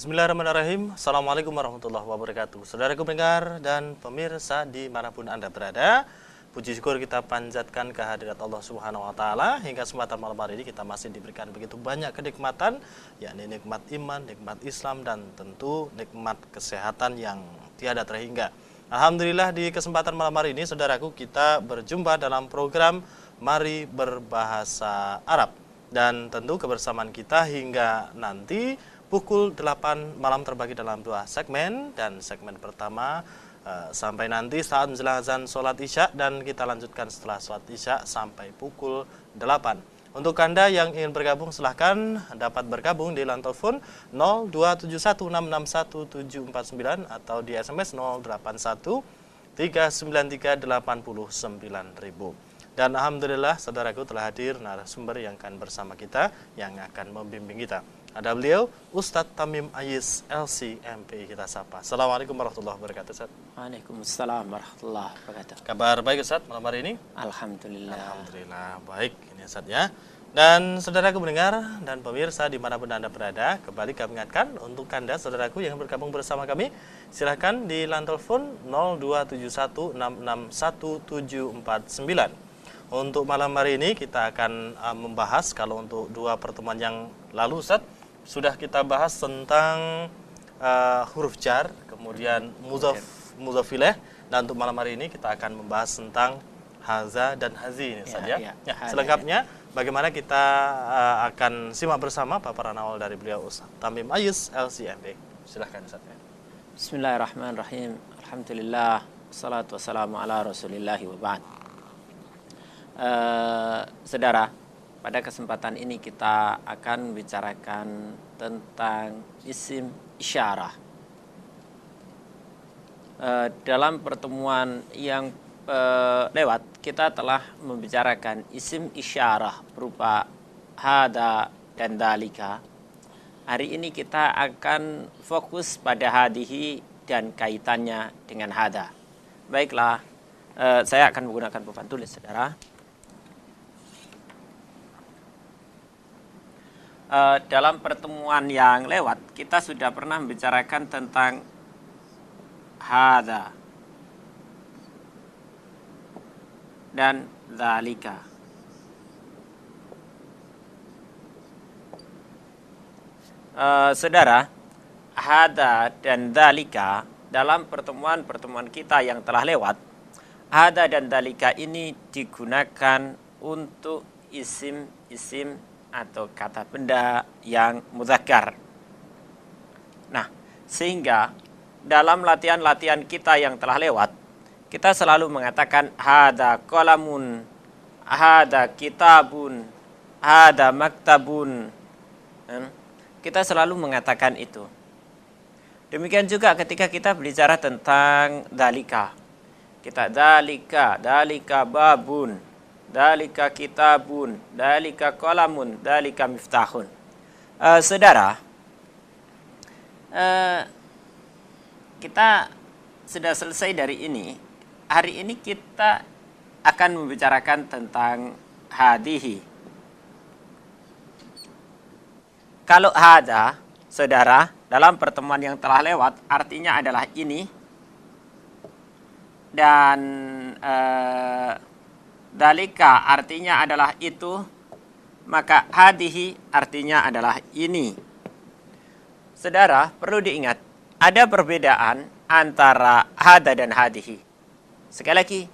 Bismillahirrahmanirrahim. Assalamualaikum warahmatullahi wabarakatuh. Saudaraku pendengar dan pemirsa dimanapun Anda berada, puji syukur kita panjatkan kehadirat Allah Subhanahu wa Ta'ala. Hingga kesempatan malam hari ini kita masih diberikan begitu banyak kenikmatan, yakni nikmat iman, nikmat Islam, dan tentu nikmat kesehatan yang tiada terhingga. Alhamdulillah, di kesempatan malam hari ini saudaraku kita berjumpa dalam program Mari Berbahasa Arab. Dan tentu kebersamaan kita hingga nanti pukul 8 malam terbagi dalam dua segmen. Dan segmen pertama sampai nanti saat menjelang azan sholat isya, dan kita lanjutkan setelah sholat isya sampai pukul 8. Untuk Anda yang ingin bergabung silahkan dapat bergabung di line telepon 0271661749 atau di SMS 081 393 809.000. Dan alhamdulillah saudaraku telah hadir narasumber yang akan bersama kita, yang akan membimbing kita. Ada beliau Ustadz Tamim Ayis LC MPI, kita sapa. Assalamualaikum warahmatullahi wabarakatuh, Ustadz. Waalaikumsalam warahmatullahi wabarakatuh. Kabar baik, Ustadz, malam hari ini? Alhamdulillah. Alhamdulillah baik ini, Ustadz ya. Dan saudaraku mendengar dan pemirsa dimanapun Anda berada, kembali kami ingatkan untuk Anda saudaraku yang bergabung bersama kami, silahkan di line telepon 0271661749. Untuk malam hari ini kita akan membahas, kalau untuk dua pertemuan yang lalu Ustaz, sudah kita bahas tentang huruf jar, kemudian mudhaf ilaih, dan untuk malam hari ini kita akan membahas tentang haza dan hazi ini saja. Selengkapnya bagaimana kita akan simak bersama paparan awal dari beliau Ustaz Tamim Ayis LCMP. Silahkan Ustaz. Bismillahirrahmanirrahim. Alhamdulillah, wassalatu wassalamu ala rasulillahi wa ba'd. Saudara, pada kesempatan ini kita akan membicarakan tentang isim isyarah. Dalam pertemuan yang lewat, kita telah membicarakan isim isyarah berupa hada dan dalika. Hari ini kita akan fokus pada hadihi dan kaitannya dengan hada. Baiklah, saya akan menggunakan papan tulis, saudara. Dalam pertemuan yang lewat kita sudah pernah membicarakan tentang hadza dan dzalika. Saudara, hadza dan dzalika dalam pertemuan-pertemuan kita yang telah lewat, hadza dan dzalika ini digunakan untuk isim-isim atau kata benda yang mudzakkar. Nah, sehingga dalam latihan-latihan kita yang telah lewat, kita selalu mengatakan hada qalamun, hada kitabun, hada maktabun. Kita selalu mengatakan itu. Demikian juga ketika kita berbicara tentang dalika. Kita dalika babun, dalika kitabun, dalika qalamun, dalika miftahun. Saudara, kita sudah selesai dari ini. Hari ini kita akan membicarakan tentang hadihi. Kalau hada, saudara, dalam pertemuan yang telah lewat artinya adalah ini, dan dalika artinya adalah itu, maka hadihi artinya adalah ini. Saudara, perlu diingat, ada perbedaan antara hada dan hadihi. Sekali lagi,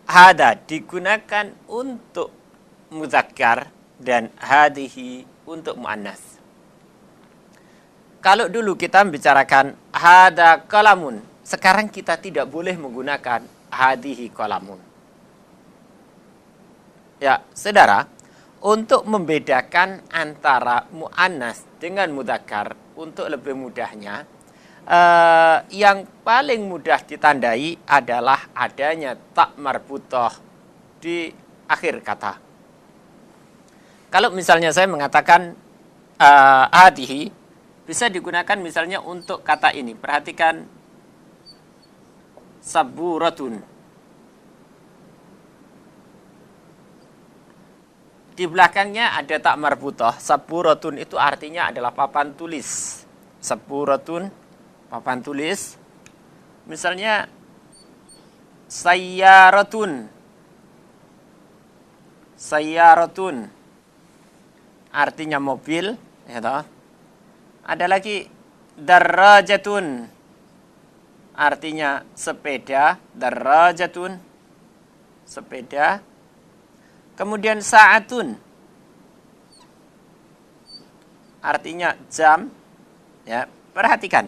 hada digunakan untuk mudzakkar dan hadihi untuk muannas. Kalau dulu kita membicarakan hada qalamun, sekarang kita tidak boleh menggunakan hadihi qalamun. Ya, saudara, untuk membedakan antara muannas dengan mudzakkar, untuk lebih mudahnya, yang paling mudah ditandai adalah adanya ta marbutah di akhir kata. Kalau misalnya saya mengatakan hadihi, bisa digunakan misalnya untuk kata ini. Perhatikan, saburatun. Di belakangnya ada tak marbutah. Saburatun itu artinya adalah papan tulis. Saburatun, papan tulis. Misalnya sayyaratun. Sayyaratun artinya mobil, ya toh. Ada lagi darajatun artinya sepeda, darajatun sepeda. Kemudian saatun artinya jam. Ya, perhatikan.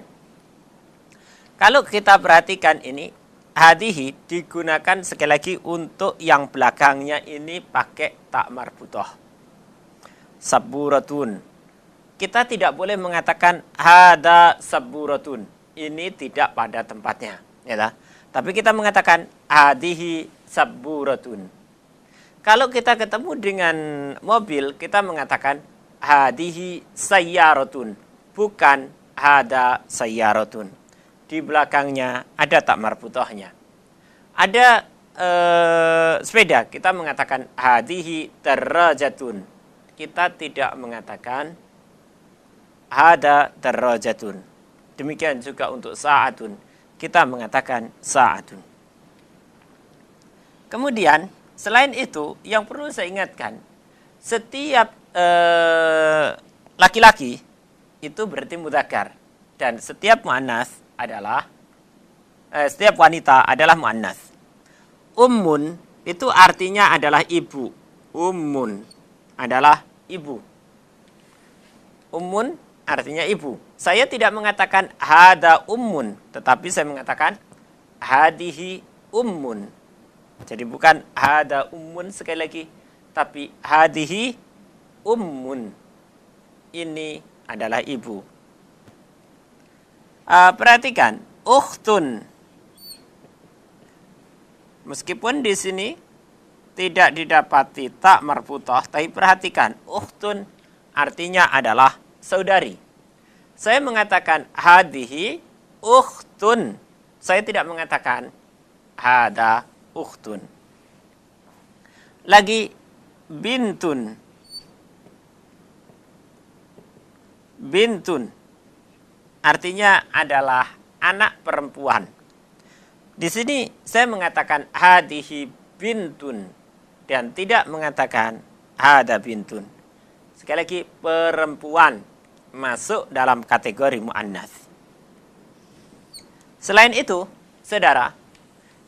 Kalau kita perhatikan ini, hadihi digunakan sekali lagi untuk yang belakangnya ini pakai tak marbutoh. Saburatun. Kita tidak boleh mengatakan hada saburatun. Ini tidak pada tempatnya, ya tak? Tapi kita mengatakan hadihi saburatun. Kalau kita ketemu dengan mobil, kita mengatakan hadihi sayyaratun, bukan hada sayyaratun. Di belakangnya ada tak marbutohnya. Ada sepeda, kita mengatakan hadihi darajatun. Kita tidak mengatakan hada darajatun. Demikian juga untuk saatun, kita mengatakan saatun. Kemudian selain itu, yang perlu saya ingatkan, setiap laki-laki itu berarti mudzakkar, dan setiap muannas adalah setiap wanita adalah muannas. Ummun itu artinya adalah ibu. Ummun adalah ibu. Ummun artinya ibu. Saya tidak mengatakan hada ummun, tetapi saya mengatakan hadihi ummun. Jadi bukan hada ummun sekali lagi, tapi hadihi ummun. Ini adalah ibu. Perhatikan, ukhtun. Meskipun di sini tidak didapati tak marbutoh, tapi perhatikan, ukhtun artinya adalah saudari. Saya mengatakan hadihi ukhtun. Saya tidak mengatakan hada ukhtun. Lagi bintun. Bintun artinya adalah anak perempuan. Di sini saya mengatakan hadihi bintun dan tidak mengatakan hada bintun. Sekali lagi, perempuan masuk dalam kategori muannas. Selain itu, saudara,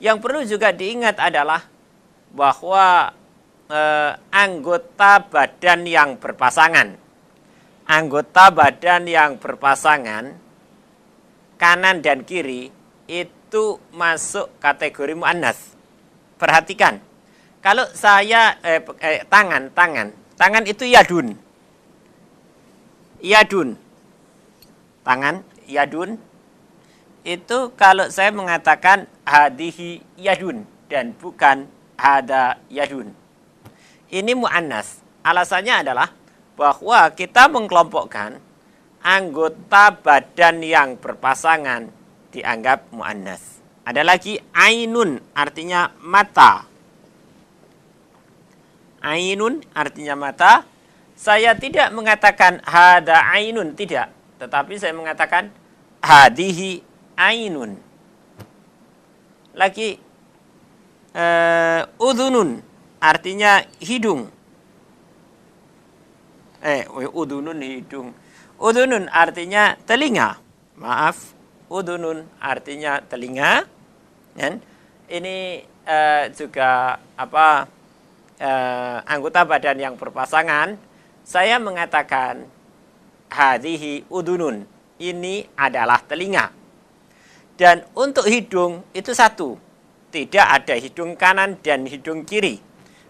yang perlu juga diingat adalah bahwa anggota badan yang berpasangan, kanan dan kiri itu masuk kategori muannas. Perhatikan, kalau saya tangan itu yadun, tangan yadun. Itu kalau saya mengatakan hadihi yadun dan bukan hada yadun. Ini muannas. Alasannya adalah bahwa kita mengkelompokkan anggota badan yang berpasangan dianggap muannas. Ada lagi ainun artinya mata. Ainun artinya mata. Saya tidak mengatakan hada ainun, tidak. Tetapi saya mengatakan hadihi ainun. Lagi udhunun artinya hidung. Udhunun hidung. Udhunun artinya telinga. Maaf, udhunun artinya telinga. Dan ini juga anggota badan yang berpasangan. Saya mengatakan hadhihi udhunun. Ini adalah telinga. Dan untuk hidung itu satu. Tidak ada hidung kanan dan hidung kiri.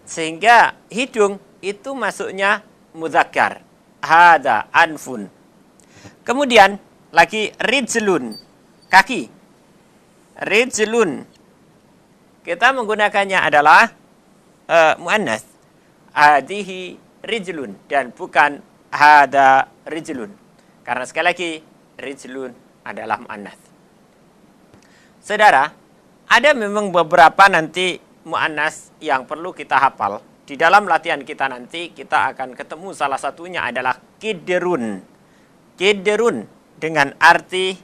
Sehingga hidung itu masuknya mudzakkar. Hada anfun. Kemudian lagi rijlun. Kaki. Rijlun. Kita menggunakannya adalah muannas. Hadihi rijlun. Dan bukan hada rijlun. Karena sekali lagi rijlun adalah muannas. Saudara, ada memang beberapa nanti muannas yang perlu kita hafal. Di dalam latihan kita nanti kita akan ketemu salah satunya adalah kidrun. Kidrun dengan arti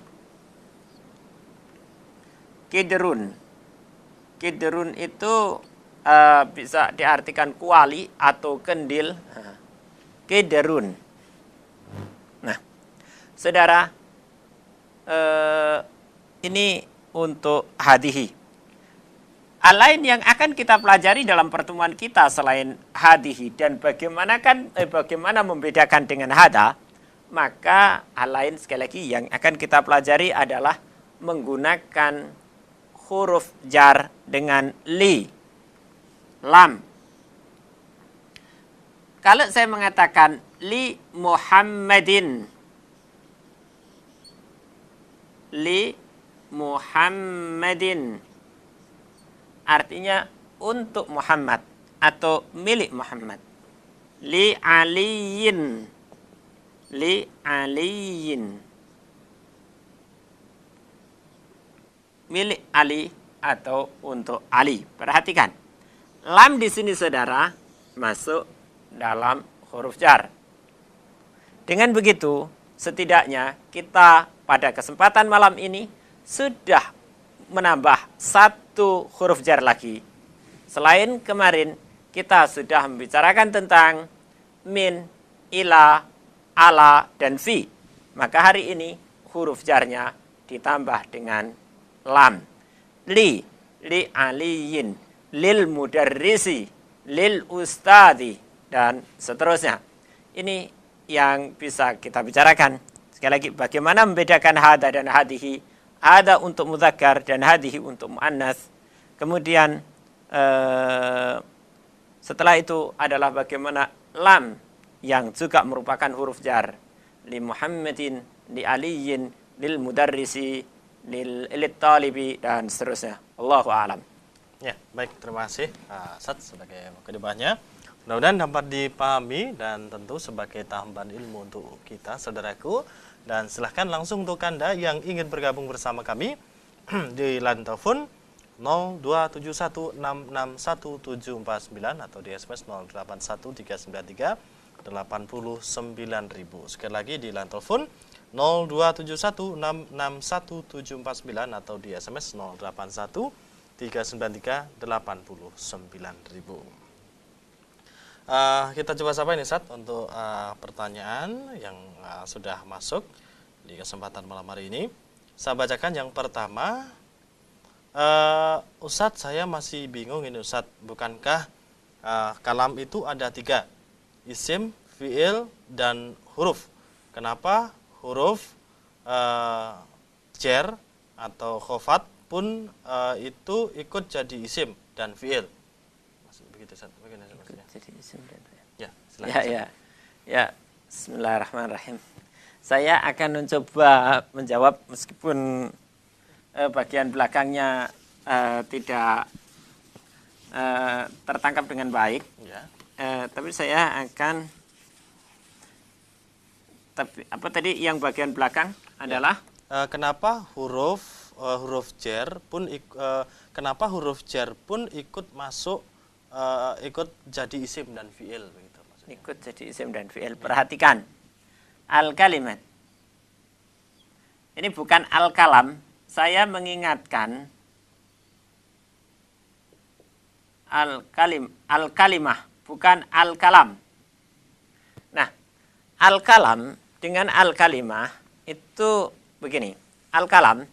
kidrun. Kidrun itu bisa diartikan kuali atau kendil. Kidrun. Nah, saudara, ini untuk hadihi. Hal lain yang akan kita pelajari dalam pertemuan kita selain hadihi dan bagaimana membedakan dengan hada, maka hal lain sekali lagi yang akan kita pelajari adalah menggunakan huruf jar dengan li, lam. Kalau saya mengatakan li Muhammadin, artinya untuk Muhammad atau milik Muhammad. Li aliyin. Milik Ali atau untuk Ali. Perhatikan. Lam di sini saudara masuk dalam huruf jar. Dengan begitu, setidaknya kita pada kesempatan malam ini sudah menambah satu huruf jar lagi. Selain kemarin kita sudah membicarakan tentang min, ila, ala, dan fi. Maka hari ini huruf jarnya ditambah dengan lam. Li aliyin, lil mudarrisi, lil ustadi, dan seterusnya. Ini yang bisa kita bicarakan. Sekali lagi, bagaimana membedakan hada dan hadihi. Hada untuk mudzakkar dan hadihi untuk muannas. Kemudian setelah itu adalah bagaimana lam yang juga merupakan huruf jar. Li Muhammadin, li aliyin, lil mudarrisi, lil talibi, dan seterusnya. Allahu a'lam. Ya, baik, terima kasih Ustaz sebagai kedebahnya. Mudah-mudahan dapat dipahami dan tentu sebagai tambahan ilmu untuk kita, saudaraku. Dan silahkan langsung untuk Anda yang ingin bergabung bersama kami di line telepon 02716617749 atau di SMS 081393 89000. Sekali lagi di line telepon 02716617749 atau di SMS 081393 89000. Kita coba sapa ini Ustaz untuk pertanyaan yang sudah masuk di kesempatan malam hari ini. Saya bacakan yang pertama. Ustadz, saya masih bingung ini Ustadz. Bukankah kalam itu ada 3? Isim, fi'il, dan huruf. Kenapa huruf jar atau khofat pun itu ikut jadi isim dan fi'il? Begitu Ustadz. Bagaimana maksudnya? Jadi isim dan fi'il. Ya, silakan. Ya. Bismillahirrahmanirrahim. Saya akan mencoba menjawab meskipun bagian belakangnya tidak tertangkap dengan baik. Ya. Tapi saya akan tadi yang bagian belakang adalah kenapa huruf jar pun ikut masuk ikut jadi isim dan fi'il begitu maksudnya. Ikut jadi isim dan fi'il. Perhatikan. Al-kalimat. Ini bukan al-kalam. Saya mengingatkan al-kalimah, bukan al-kalam. Nah, al-kalam dengan al-kalimah itu begini. Al-kalam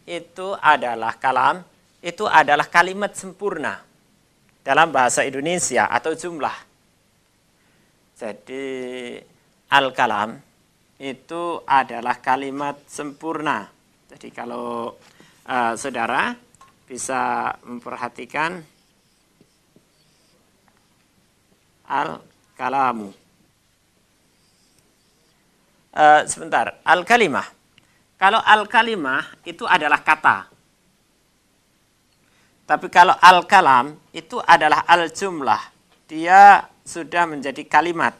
itu adalah kalam, itu adalah kalimat sempurna dalam bahasa Indonesia atau jumlah. Jadi al-kalam itu adalah kalimat sempurna. Jadi kalau saudara bisa memperhatikan al-kalamu. Sebentar, al-kalimah. Kalau al-kalimah itu adalah kata. Tapi kalau al-kalam itu adalah al-jumlah. Dia sudah menjadi kalimat.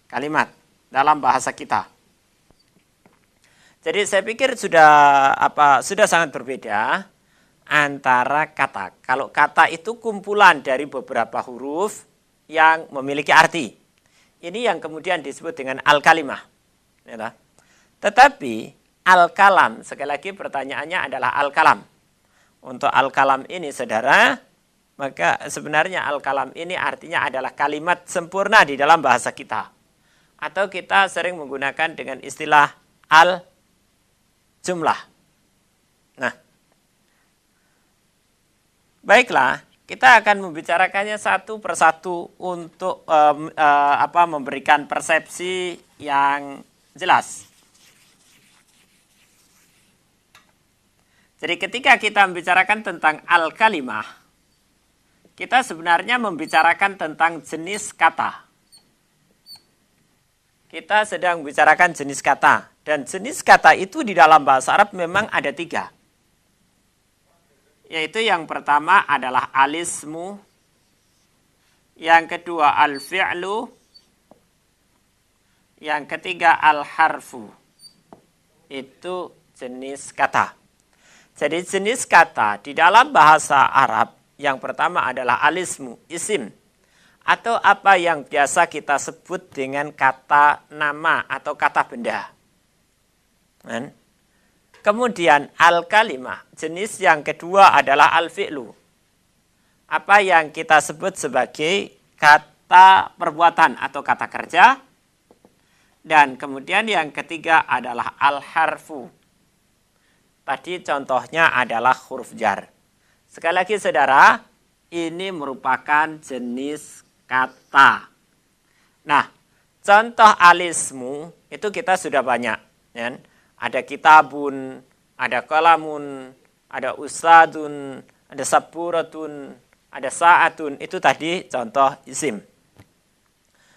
Kalimat dalam bahasa kita. Jadi saya pikir sudah sangat berbeda antara kata. Kalau kata itu kumpulan dari beberapa huruf yang memiliki arti. Ini yang kemudian disebut dengan al-kalimah. Ya, tetapi al-kalam, sekali lagi pertanyaannya adalah al-kalam. Untuk al-kalam ini saudara, maka sebenarnya al-kalam ini artinya adalah kalimat sempurna di dalam bahasa kita. Atau kita sering menggunakan dengan istilah al-jumlah. Nah, baiklah, kita akan membicarakannya satu persatu untuk memberikan persepsi yang jelas. Jadi ketika kita membicarakan tentang al-kalimah, kita sebenarnya membicarakan tentang jenis kata. Kita sedang membicarakan jenis kata. Dan jenis kata itu di dalam bahasa Arab memang ada 3. Yaitu yang pertama adalah al-ismu, yang kedua al-fi'lu, yang ketiga al-harfu. Itu jenis kata. Jadi jenis kata di dalam bahasa Arab yang pertama adalah al-ismu, isim. Atau apa yang biasa kita sebut dengan kata nama atau kata benda. Kemudian al-kalimah, jenis yang kedua adalah al-fi'lu. Apa yang kita sebut sebagai kata perbuatan atau kata kerja. Dan kemudian yang ketiga adalah al-harfu. Tadi contohnya adalah huruf jar. Sekali lagi saudara, ini merupakan jenis kata. Nah, contoh alismu itu kita sudah banyak. Ya. Ada kitabun, ada kalamun, ada usadun, ada saburatun, ada saatun. Itu tadi contoh isim.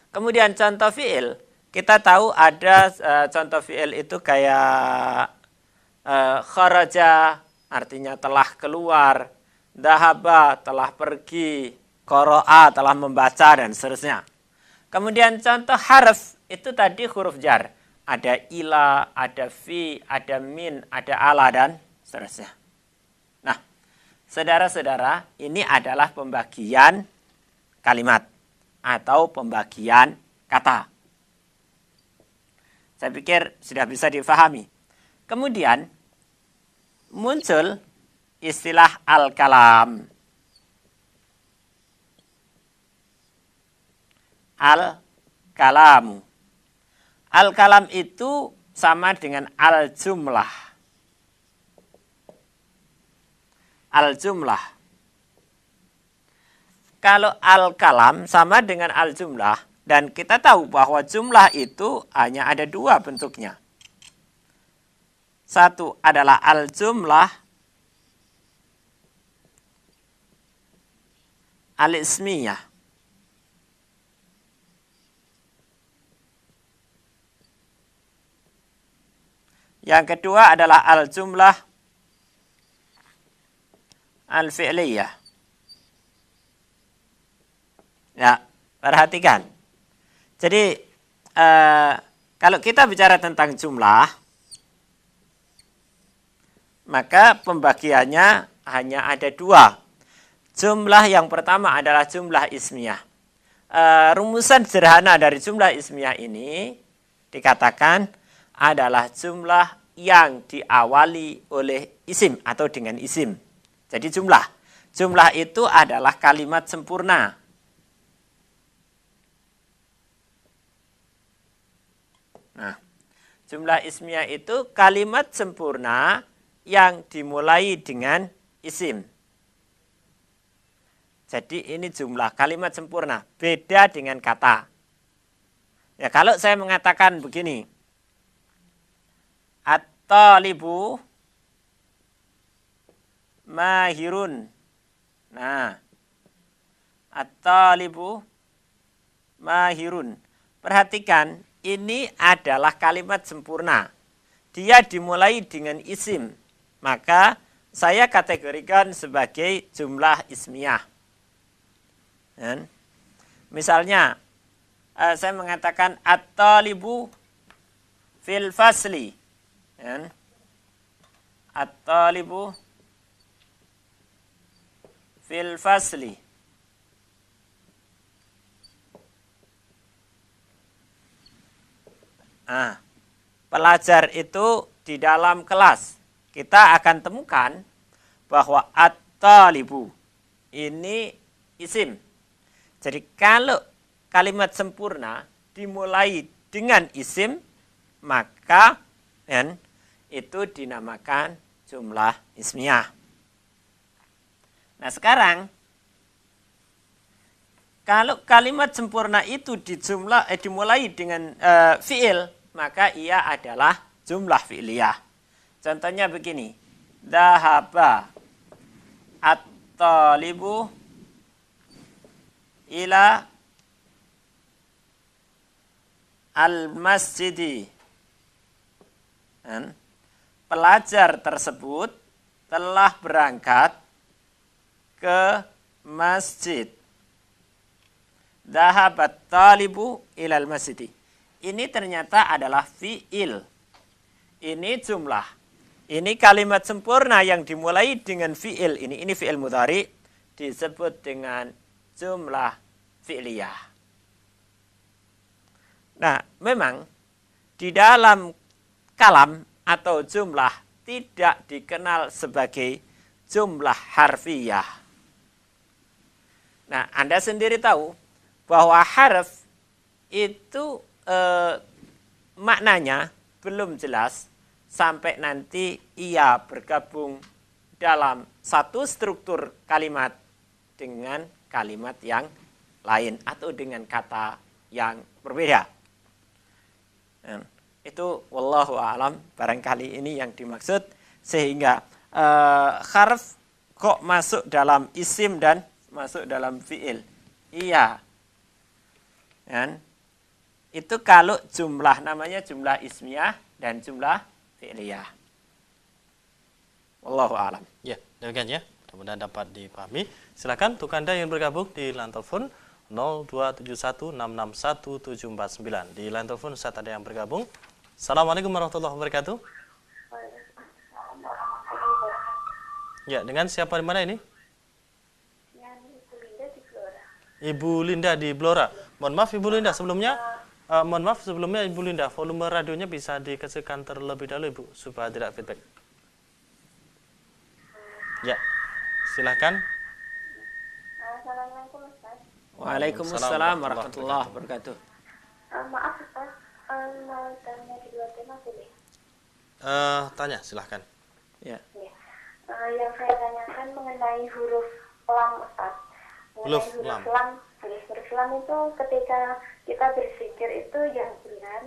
Kemudian contoh fi'il. Kita tahu ada contoh fi'il itu kayak kharaja, artinya telah keluar. Dhahaba, telah pergi. Qara'a, telah membaca, dan seterusnya. Kemudian contoh harf, itu tadi huruf jar. Ada ila, ada fi, ada min, ada ala, dan seterusnya. Nah, saudara-saudara, ini adalah pembagian kalimat atau pembagian kata. Saya pikir sudah bisa difahami. Kemudian, muncul istilah al-kalam. Al-kalamu. Al-kalam itu sama dengan al-jumlah. Al-jumlah. Kalau al-kalam sama dengan al-jumlah, dan kita tahu bahwa jumlah itu hanya ada 2 bentuknya. Satu adalah al-jumlah al-ismiyah. Yang kedua adalah al-jumlah al-fi'liyah. Ya, perhatikan. Jadi, kalau kita bicara tentang jumlah, maka pembagiannya hanya ada 2. Jumlah yang pertama adalah jumlah ismiyah. Rumusan sederhana dari jumlah ismiyah ini dikatakan adalah jumlah yang diawali oleh isim atau dengan isim. Jadi jumlah. Jumlah itu adalah kalimat sempurna. Nah, jumlah ismiyah itu kalimat sempurna yang dimulai dengan isim. Jadi ini jumlah kalimat sempurna. Beda dengan kata. Ya, kalau saya mengatakan begini. At-talibu mahirun. Nah, at-talibu mahirun. Perhatikan, ini adalah kalimat sempurna. Dia dimulai dengan isim. Maka saya kategorikan sebagai jumlah ismiyah. Dan, misalnya, saya mengatakan at-talibu fil fasli. At-talibu fil fasli. Nah, pelajar itu di dalam kelas kita akan temukan bahwa at-talibu ini isim. Jadi kalau kalimat sempurna dimulai dengan isim, maka itu dinamakan jumlah ismiyah. Nah sekarang kalau kalimat sempurna itu dimulai dengan fi'il, maka ia adalah jumlah fi'liyah. Contohnya begini, dhahaba at-talibu ila al-masjidi. Pelajar tersebut telah berangkat ke masjid. Dhahabat talibu ilal masjidi. Ini ternyata adalah fi'il. Ini jumlah. Ini kalimat sempurna yang dimulai dengan fi'il. Ini fi'il mudhari disebut dengan jumlah fi'liyah. Nah, memang di dalam kalam atau jumlah tidak dikenal sebagai jumlah harfiyah. Nah, Anda sendiri tahu bahwa harf itu maknanya belum jelas sampai nanti ia bergabung dalam satu struktur kalimat dengan kalimat yang lain atau dengan kata yang berbeda. Itu wallahu a'lam, barangkali ini yang dimaksud, sehingga harf kok masuk dalam isim dan masuk dalam fi'il. Iya. Itu kalau jumlah, namanya jumlah ismiyah dan jumlah fi'liyah. Wallahu a'lam. Ya, demikian ya. Mudah-mudahan dapat dipahami. Silakan untuk Anda yang bergabung di line telepon 02716617749. Di line telepon saat ada yang bergabung. Assalamualaikum warahmatullahi wabarakatuh. Ya, dengan siapa di mana ini? Ibu Linda di Blora. Mohon maaf Ibu Linda sebelumnya. Ibu Linda, volume radionya bisa dikecilkan terlebih dahulu Ibu supaya tidak feedback. Ya, silahkan. Assalamualaikum Ustaz. Waalaikumsalam warahmatullahi wabarakatuh. Maaf Ustaz, mau tanya di luar tema boleh? Tanya, silahkan. Ya. Yang saya tanyakan mengenai huruf lam Ustaz. Huruf lam. Huruf lam itu ketika kita berpikir itu yang benar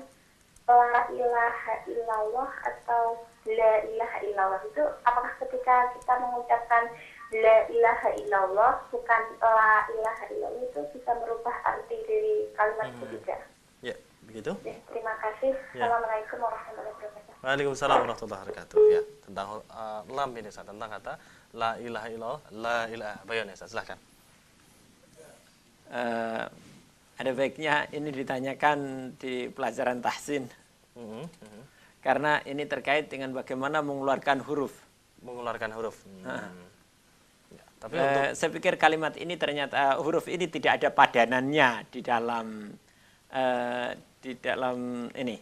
la ilaha illallah atau la ilaha illallah, itu apakah ketika kita mengucapkan la ilaha illallah bukan la ilaha illallah itu bisa merubah arti dari kalimat itu juga? Ya, begitu. Ya, terima kasih. Ya. Assalamualaikum warahmatullahi wabarakatuh. Waalaikumsalam warahmatullahi wabarakatuh. Ya, tentang lam ini Ustaz, tentang kata la ilaha illallah, la ilaha bayan ya Ustaz, silahkan. Ada baiknya ini ditanyakan di pelajaran tahsin. Karena ini terkait dengan bagaimana mengeluarkan huruf. Mengeluarkan huruf. Ya, tapi saya pikir kalimat ini ternyata huruf ini tidak ada padanannya di dalam ini.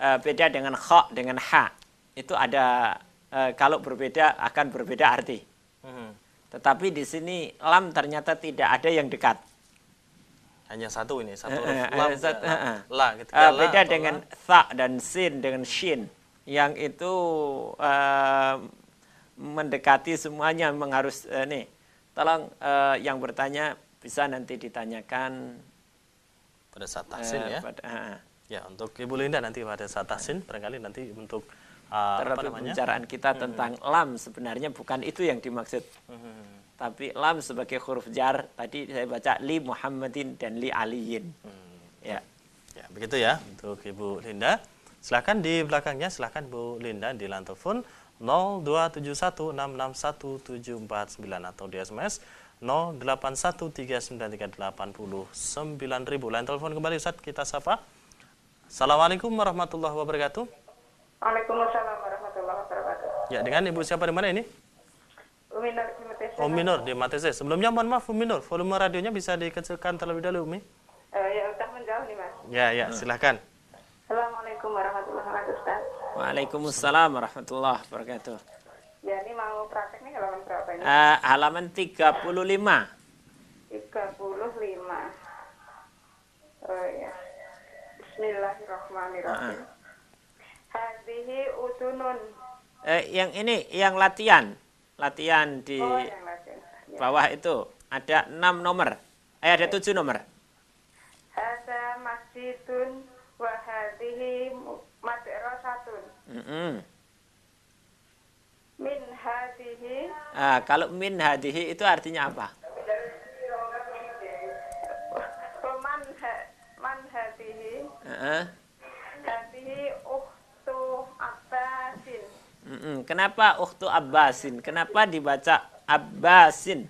Beda dengan kha dengan ha. Itu ada kalau berbeda akan berbeda arti. Tetapi di sini lam ternyata tidak ada yang dekat. Hanya satu ini, satu huruf lam. La gitu. Beda dengan tha dan sin dengan shin yang itu mendekati semuanya, memang harus nih. Tolong yang bertanya bisa nanti ditanyakan pada saat tahsin ya. Ya, untuk Ibu Linda nanti pada saat tahsin barangkali nanti untuk terlebih pembicaraan kita tentang lam sebenarnya bukan itu yang dimaksud. Tapi lam sebagai huruf jar, tadi saya baca li Muhammadin dan li Aliyin. Ya. Ya, begitu ya untuk Ibu Linda. Silakan di belakangnya, silakan Bu Linda di line telepon 02716617749 atau di SMS 081393809000. Line telepon kembali Ustaz, kita sapa. Assalamualaikum warahmatullahi wabarakatuh. Waalaikumsalam warahmatullahi wabarakatuh. Ya, dengan Ibu siapa di mana ini? Minur di Matese. Sebelumnya mohon maaf Minur, volume radionya bisa dikecilkan terlebih dahulu Umi. Ya udah menjauh nih Mas. Ya, silahkan. Assalamualaikum Assalamualaikum warahmatullahi wabarakatuh, Ustaz. Waalaikumsalam warahmatullahi wabarakatuh. Ya, ini mau praktek nih halaman berapa ini? Halaman 35. 35. Oh ya. Bismillahirrahmanirrahim. Hadhihi udunun. Yang ini yang latihan di Oh, yang latihan. Ya. bawah itu ada 6 nomor. Ada 7 nomor. Hadza masjidun wa hadhihi madrasatun. Min hadhihi. Kalau min hadihi itu artinya apa? Man hadhihi. Heeh. Hadhihi ukhtu Abbasin. Kenapa ukhtu Abbasin? Kenapa dibaca Abbasin?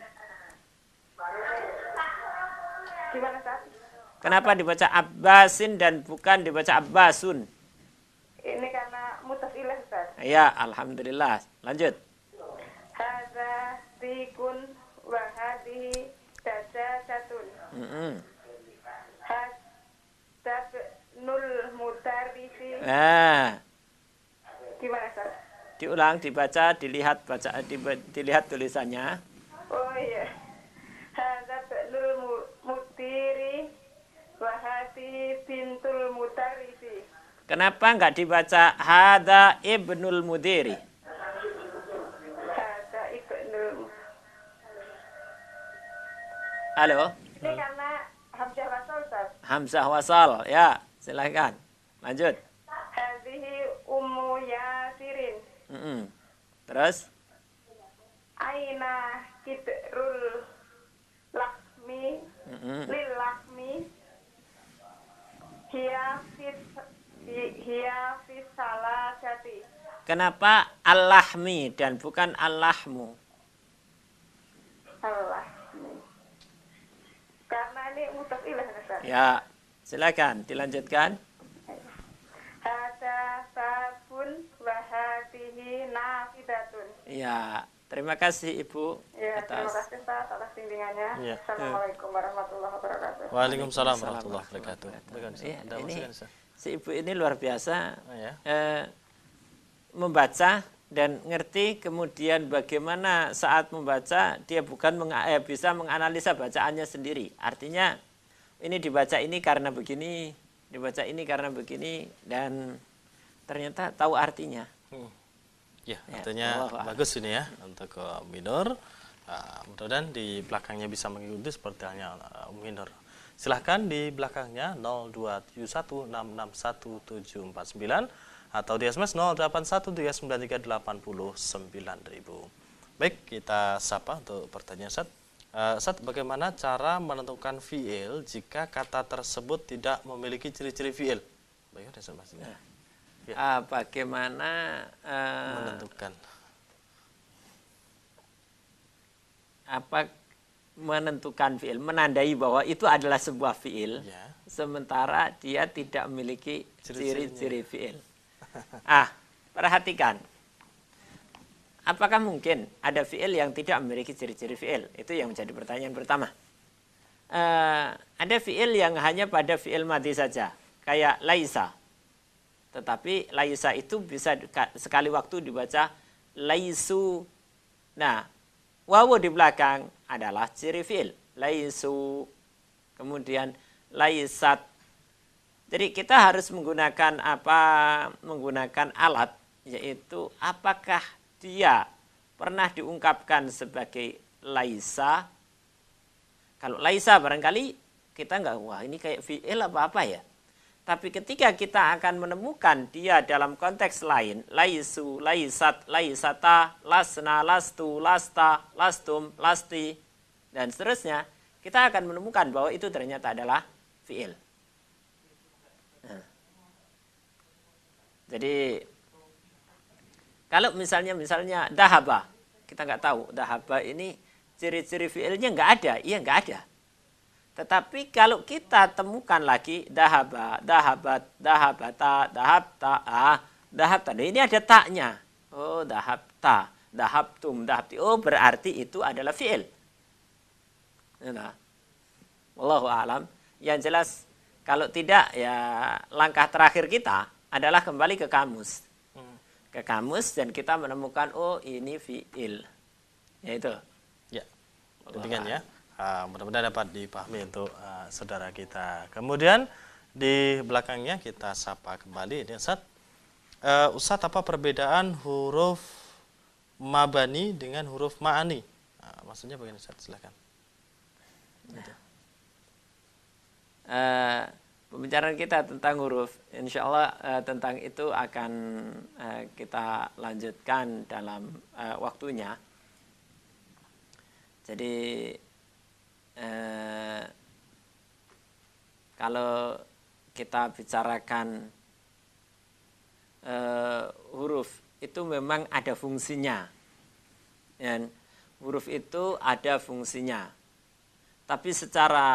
Gimana, Ustaz? Kenapa dibaca Abbasin dan bukan dibaca Abbasun? Ini karena mutafilah, Ustaz. Ya, alhamdulillah. Lanjut. Hadza tikun wa hadhihi dajajatun. Hadabnul mudarrisi. Gimana, Ustaz? Diulang, dibaca, dilihat tulisannya. Oh iya. Hadabnul mudiri wa hadhihi bintul mudarrisi. Kenapa enggak dibaca Hada ibnul mudiri? Hadza ibnul. Halo? Ini karena hamzah wasal, Ustaz. Hamzah wasal. Ya, silakan. Lanjut. Hadhihi ummu Yasirin. Terus? Aina kidrul lakmi lil lakmi hiya fis salasati. Kenapa al-lahmi dan bukan al-lahmu? Al-lakmi. Karena ini mutafilah, Ustaz. Ya, silakan dilanjutkan. Hada babun wa hadihi nafidatun. Ya, terima kasih Ibu Ya, terima atas kasih, Ustaz, atas bimbingannya. Ya. Assalamualaikum warahmatullahi wabarakatuh. Waalaikumsalam warahmatullahi wabarakatuh. Ya, Ada ini masukan, Ustaz? si Ibu ini luar biasa Ya. membaca dan ngerti, kemudian bagaimana saat membaca dia bukan bisa menganalisa bacaannya sendiri. Artinya ini dibaca ini karena begini, dibaca ini karena begini, dan ternyata tahu artinya. Ya, Ya, artinya Allah. bagus ini ya untuk Minor. Mudah-mudahan di belakangnya bisa mengikuti seperti halnya Minor. Silahkan di belakangnya 0271661749 atau di SMS 081393809000. Baik, kita sapa untuk pertanyaan Ustaz. Ustaz, bagaimana cara menentukan fiil jika kata tersebut tidak memiliki ciri-ciri fiil? Baik, ada informasinya. Bagaimana Menentukan. menentukan fiil, menandai bahwa itu adalah sebuah fiil, Ya. sementara dia tidak memiliki Ciri-cirinya. ciri-ciri fiil. Perhatikan. Apakah mungkin ada fiil yang tidak memiliki ciri-ciri fiil? Itu yang menjadi pertanyaan pertama. Ada fiil yang hanya pada fiil madhi saja, kayak laisa. Tetapi laisa itu bisa sekali waktu dibaca laisu. Nah, wawu di belakang adalah ciri fiil. Laisu. Kemudian laisat. Jadi kita harus menggunakan menggunakan alat, yaitu apakah dia pernah diungkapkan sebagai laisa. Kalau laisa barangkali kita enggak, wah ini kayak fiil apa ya. Tapi ketika kita akan menemukan dia dalam konteks lain, laisu, laisat, laisata, lasna, lastu, lasta, lastum, lasti, dan seterusnya, kita akan menemukan bahwa itu ternyata adalah fiil. Nah. Jadi, kalau misalnya dahaba, kita nggak tahu, dahaba ini ciri-ciri fiilnya nggak ada, iya nggak ada. Tetapi kalau kita temukan lagi dahaba, dahabat, dahabata, dahabta, dahabta. Nah, ini ada taknya. Oh, dahabta, dahabtum, dahabti. Oh, berarti itu adalah fiil. Nah, wallahu a'lam. Yang jelas kalau tidak ya langkah terakhir kita adalah kembali ke kamus. Ke kamus dan kita menemukan oh ini fi'il. Yaitu. Ya. Demikian ya. Mudah-mudahan dapat dipahami untuk saudara kita. Kemudian di belakangnya kita sapa kembali ini Ustaz. Ustaz, apa perbedaan huruf mabani dengan huruf ma'ani? Maksudnya bagaimana Ustaz? Silakan. Pembicaraan kita tentang huruf, insya Allah tentang itu akan kita lanjutkan dalam waktunya. Jadi kalau kita bicarakan huruf itu memang ada fungsinya, dan huruf itu ada fungsinya. Tapi secara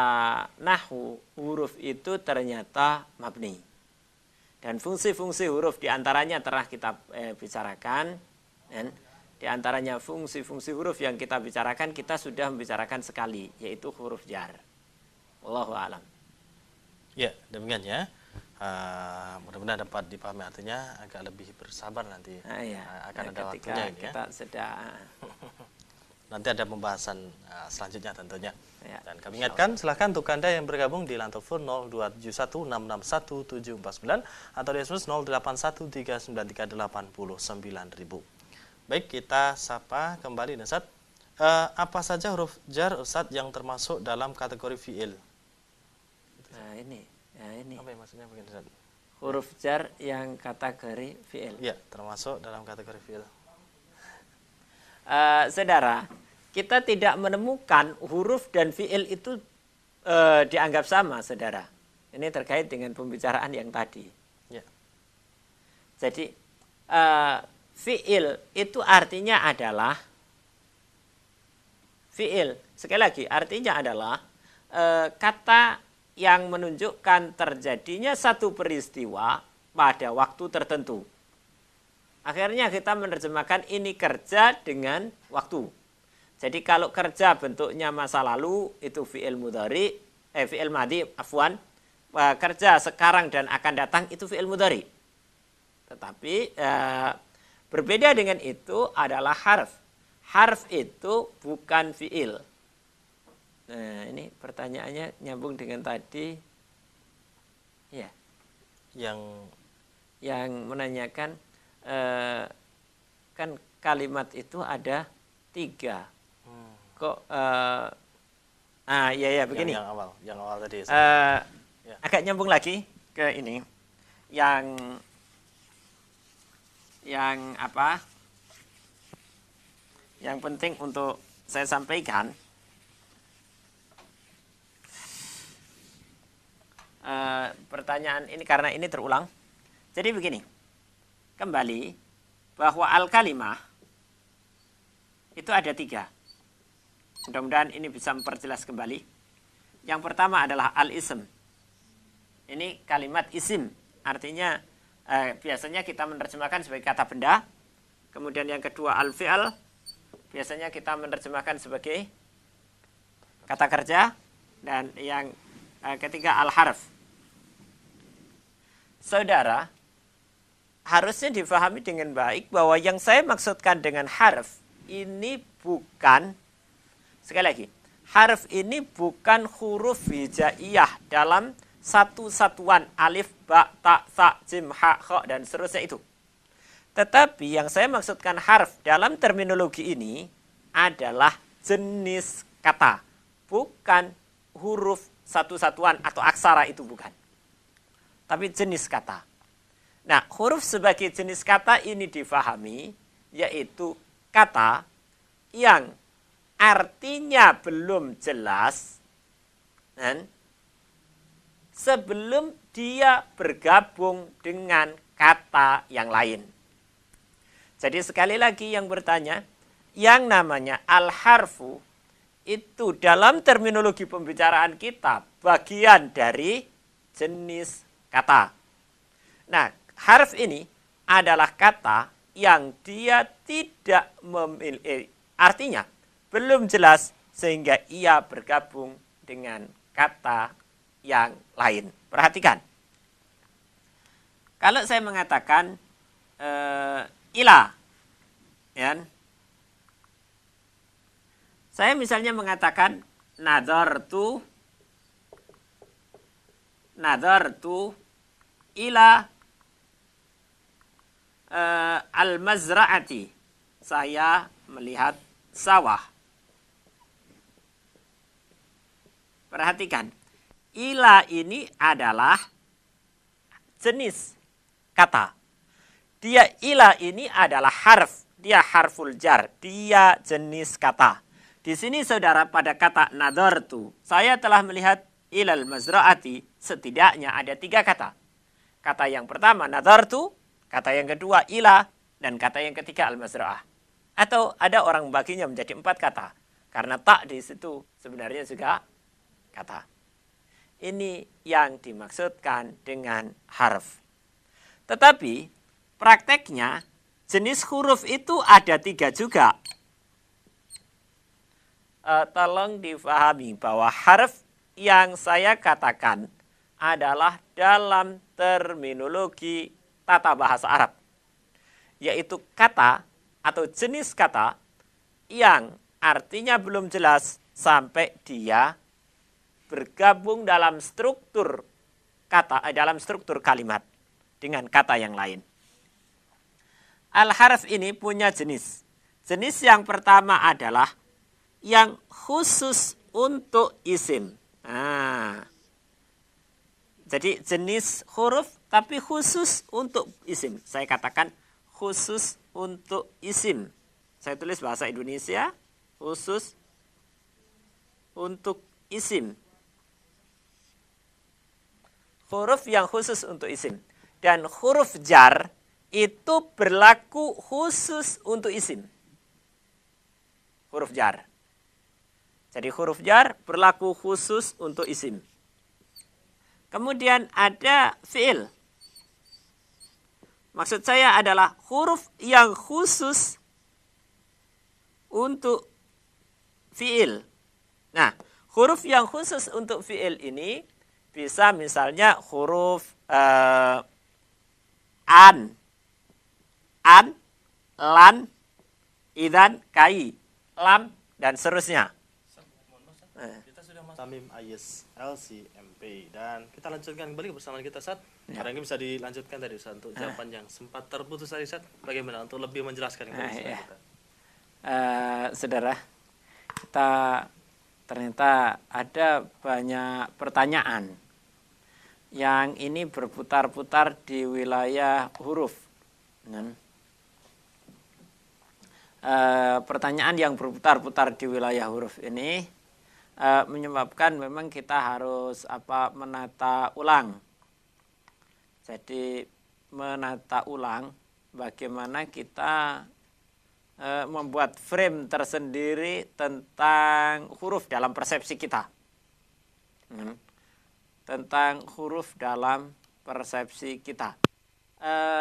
nahwu, huruf itu ternyata mabni. Dan fungsi-fungsi huruf diantaranya telah kita bicarakan. Dan diantaranya fungsi-fungsi huruf yang kita bicarakan, kita sudah membicarakan sekali, yaitu huruf jar. Wallahu a'lam. Ya, demikian ya. Mudah-mudahan dapat dipahami, artinya agak lebih bersabar nanti. Akan ada waktunya ini ya. Kita sudah... Nanti ada pembahasan selanjutnya tentunya. Ya, dan kami ingatkan, silahkan untuk Anda yang bergabung di line telepon 02716617749 atau di SMS 081393809000. Baik, kita sapa kembali Ustaz. Apa saja huruf jar Ustaz yang termasuk dalam kategori fi'il? Nah ini. Apa yang maksudnya begini Ustaz? Huruf jar yang kategori fi'il. Iya, termasuk dalam kategori fi'il. Saudara, kita tidak menemukan huruf dan fi'il itu dianggap sama, saudara. Ini terkait dengan pembicaraan yang tadi. Ya. Jadi fi'il itu artinya adalah fi'il. Sekali lagi, artinya adalah kata yang menunjukkan terjadinya satu peristiwa pada waktu tertentu. Akhirnya kita menerjemahkan ini kerja dengan waktu. Jadi kalau kerja bentuknya masa lalu itu fi'il mudhari, fi'il madhi, afwan. Kerja sekarang dan akan datang itu fi'il mudhari. Tetapi berbeda dengan itu adalah harf. Harf itu bukan fi'il. Nah, ini pertanyaannya nyambung dengan tadi. Ya. Yang menanyakan kan kalimat itu ada 3. Kok ya begini. Yang awal tadi. Ya. Agak nyambung lagi ke ini. Yang apa? Yang penting untuk saya sampaikan. Pertanyaan ini karena ini terulang. Jadi begini. Kembali bahwa al-kalimah itu ada 3. Mudah-mudahan ini bisa memperjelas kembali. Yang pertama adalah al-ism. Ini kalimat isim. Artinya biasanya kita menerjemahkan sebagai kata benda. Kemudian yang kedua al-fi'al. Biasanya kita menerjemahkan sebagai kata kerja. Dan yang ketiga al-harf. Saudara, harusnya difahami dengan baik bahwa yang saya maksudkan dengan harf ini bukan, sekali lagi, harf ini bukan huruf hijaiyah dalam satu satuan alif, ba, ta, sa, jim, ha, kha, dan seterusnya itu. Tetapi yang saya maksudkan harf dalam terminologi ini adalah jenis kata, bukan huruf satu satuan atau aksara, itu bukan. Tapi jenis kata. Nah, huruf sebagai jenis kata ini difahami, yaitu kata yang artinya belum jelas, dan sebelum dia bergabung dengan kata yang lain. Jadi sekali lagi yang bertanya, yang namanya al-harfu, itu dalam terminologi pembicaraan kita, bagian dari jenis kata. Nah, harf ini adalah kata yang dia tidak memiliki, artinya belum jelas sehingga ia bergabung dengan kata yang lain. Perhatikan. Kalau saya mengatakan ila, ya, saya misalnya mengatakan nadartu ila al-mazra'ati. Saya melihat sawah. Perhatikan, ila ini adalah jenis kata. Dia ila ini adalah harf, dia harful jar, dia jenis kata. Di sini saudara pada kata nadartu, saya telah melihat ilal mazra'ati, setidaknya ada 3 kata. Kata yang pertama nadartu, kata yang kedua ila, dan kata yang ketiga al-mazra'ah. Atau ada orang membaginya menjadi 4 kata. Karena tak di situ sebenarnya juga kata. Ini yang dimaksudkan dengan harf. Tetapi prakteknya jenis huruf itu ada 3 juga. Tolong difahami bahwa harf yang saya katakan adalah dalam terminologi tata bahasa Arab. Yaitu kata atau jenis kata yang artinya belum jelas sampai dia bergabung dalam struktur kata, dalam struktur kalimat dengan kata yang lain. Al-harf ini punya jenis. Jenis yang pertama adalah yang khusus untuk isim. Jadi jenis huruf tapi khusus untuk isim. Saya katakan khusus untuk isim. Saya tulis bahasa Indonesia, khusus untuk isim. Huruf yang khusus untuk isim. Dan huruf jar itu berlaku khusus untuk isim. Huruf jar. Jadi huruf jar berlaku khusus untuk isim. Kemudian ada fi'il. Maksud saya adalah huruf yang khusus untuk fi'il. Nah, huruf yang khusus untuk fi'il ini bisa misalnya huruf an, lan, idan, kai, lam, dan seterusnya. Kita sudah masuk Tamim, Ayes, LC, MP, dan kita lanjutkan kembali bersama kita Ustaz. Karena ini bisa dilanjutkan tadi Ustaz untuk jawaban yang sempat terputus tadi Ustaz. Bagaimana untuk lebih menjelaskan kita? Saudara, kita ternyata ada banyak pertanyaan yang ini berputar-putar di wilayah huruf. Pertanyaan yang berputar-putar di wilayah huruf ini menyebabkan memang kita harus menata ulang. Jadi menata ulang bagaimana kita membuat frame tersendiri tentang huruf dalam persepsi kita. Tentang huruf dalam persepsi kita.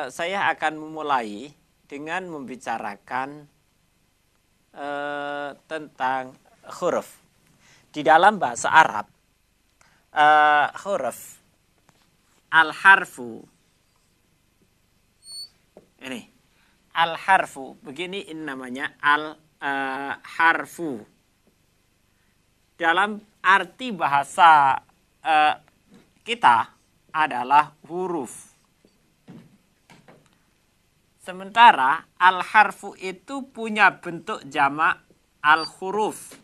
Saya akan memulai dengan membicarakan tentang huruf. Di dalam bahasa Arab, huruf al-harfu ini al-harfu begini ini namanya al-harfu. Dalam arti bahasa kita adalah huruf. Sementara al-harfu itu punya bentuk jamak al-huruf.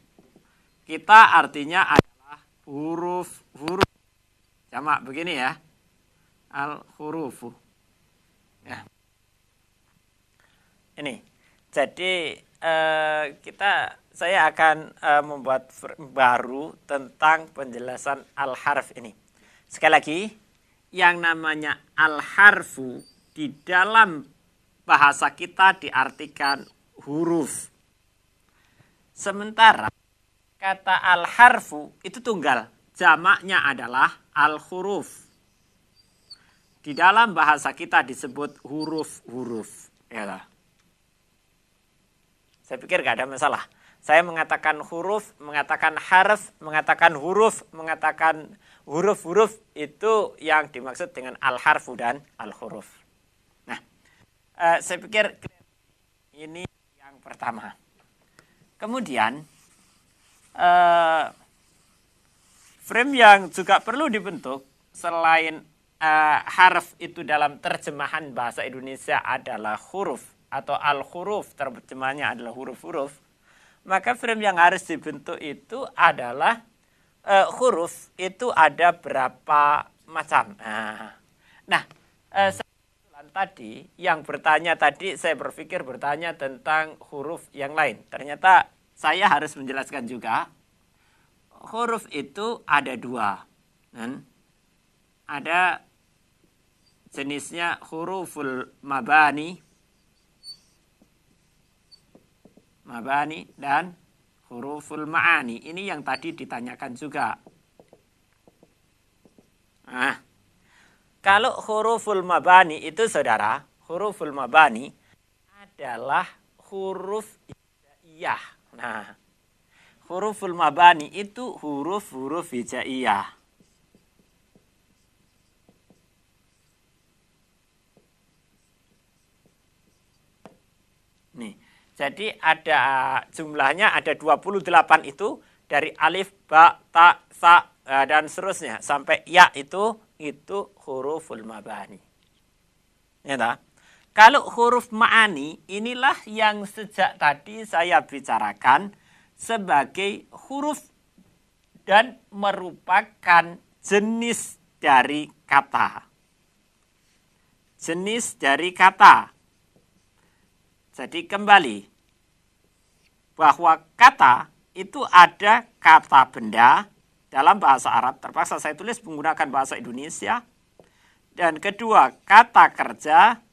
Kita artinya adalah huruf-huruf. Jamak begini ya. Al-hurufu. Ya. Ini. Jadi saya akan membuat baru tentang penjelasan al-harf ini. Sekali lagi, yang namanya al-harfu di dalam bahasa kita diartikan huruf. Sementara kata al-harfu itu tunggal, jamaknya adalah al-huruf. Di dalam bahasa kita disebut huruf-huruf. Ya. Saya pikir gak ada masalah. Saya mengatakan huruf, mengatakan harf, mengatakan huruf, mengatakan huruf-huruf, itu yang dimaksud dengan al-harfu dan al-huruf. Nah, saya pikir ini yang pertama. Kemudian, frame yang juga perlu dibentuk selain harf itu dalam terjemahan bahasa Indonesia adalah huruf atau al-huruf, terjemahannya adalah huruf-huruf, maka frame yang harus dibentuk itu adalah huruf itu ada berapa macam. Nah, tadi yang bertanya tadi, saya berpikir bertanya tentang huruf yang lain. Ternyata saya harus menjelaskan juga, huruf itu ada dua. Ada jenisnya huruful mabani dan huruful ma'ani. Ini yang tadi ditanyakan juga. Nah, kalau huruful mabani itu saudara, huruful mabani adalah huruf hijaiyah. Nah, huruful mabani itu huruf-huruf hijaiyah. Nih, jadi ada jumlahnya ada 28 itu dari alif, ba, ta, sa, dan seterusnya sampai ya itu huruful mabani. Ya tak? Kalau huruf ma'ani inilah yang sejak tadi saya bicarakan sebagai huruf dan merupakan jenis dari kata. Jenis dari kata. Jadi kembali bahwa kata itu ada kata benda dalam bahasa Arab. Terpaksa saya tulis menggunakan bahasa Indonesia. Dan kedua, kata kerja.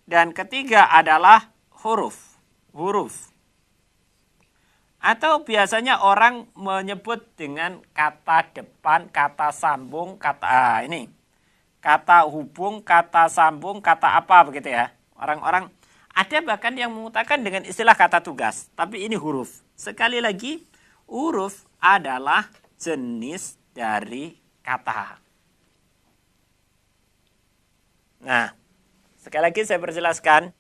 Dan ketiga adalah huruf. Atau biasanya orang menyebut dengan kata depan, kata sambung, kata hubung, kata sambung, kata apa begitu ya. Orang-orang ada bahkan yang mengutakan dengan istilah kata tugas. Tapi ini huruf. Sekali lagi, huruf adalah jenis dari kata. Nah, sekali lagi saya perjelaskan.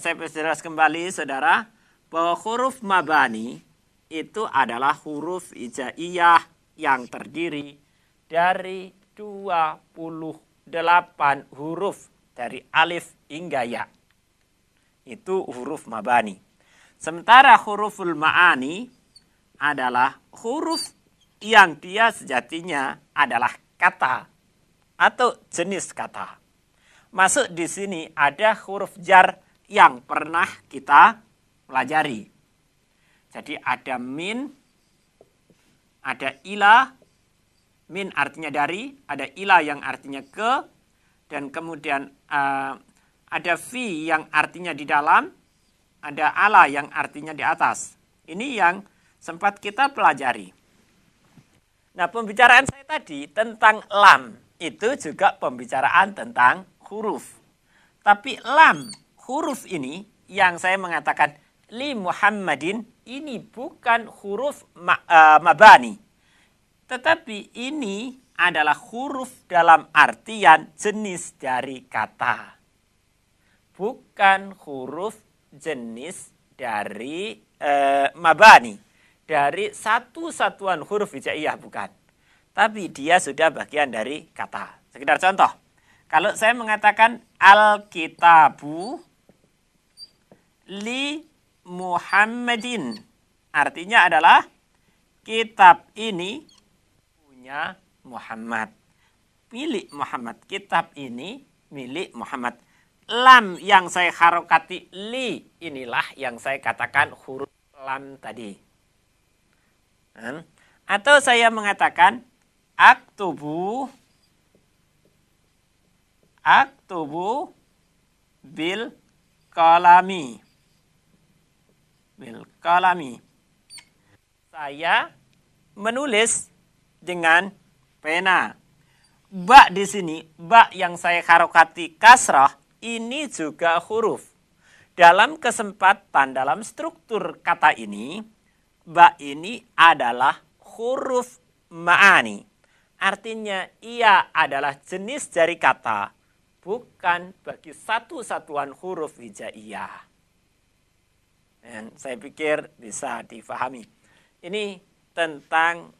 Saya perjelas kembali saudara, bahwa huruf mabani itu adalah huruf hijaiyah yang terdiri dari 28 huruf dari alif hingga ya. Itu huruf mabani. Sementara huruful ma'ani adalah huruf yang dia sejatinya adalah kata atau jenis kata. Masuk di sini ada huruf jar yang pernah kita pelajari. Jadi ada min, ada ila. Min artinya dari, ada ila yang artinya ke, dan kemudian ada fi yang artinya di dalam, ada ala yang artinya di atas. Ini yang sempat kita pelajari. Nah, pembicaraan saya tadi tentang lam, itu juga pembicaraan tentang huruf. Tapi lam, huruf ini yang saya mengatakan li Muhammadin, ini bukan huruf mabani. Tetapi ini adalah huruf dalam artian jenis dari kata. Bukan huruf jenis dari mabani. Dari satu satuan huruf hijaiyah, bukan. Tapi dia sudah bagian dari kata. Sekedar contoh. Kalau saya mengatakan Al-Kitabu li Muhammadin. Artinya adalah kitab ini Muhammad, milik Muhammad. Kitab ini milik Muhammad. Lam yang saya harokati li, inilah yang saya katakan huruf lam tadi. Atau saya mengatakan aktubu bil qalami. Saya menulis dengan pena. Ba di sini, ba yang saya harokati kasrah, ini juga huruf. dalam kesempatan, dalam struktur kata ini, ba ini adalah huruf ma'ani. Artinya ia adalah jenis dari kata, bukan bagi satu satuan huruf hijaiyah. Dan saya pikir bisa difahami. Ini tentang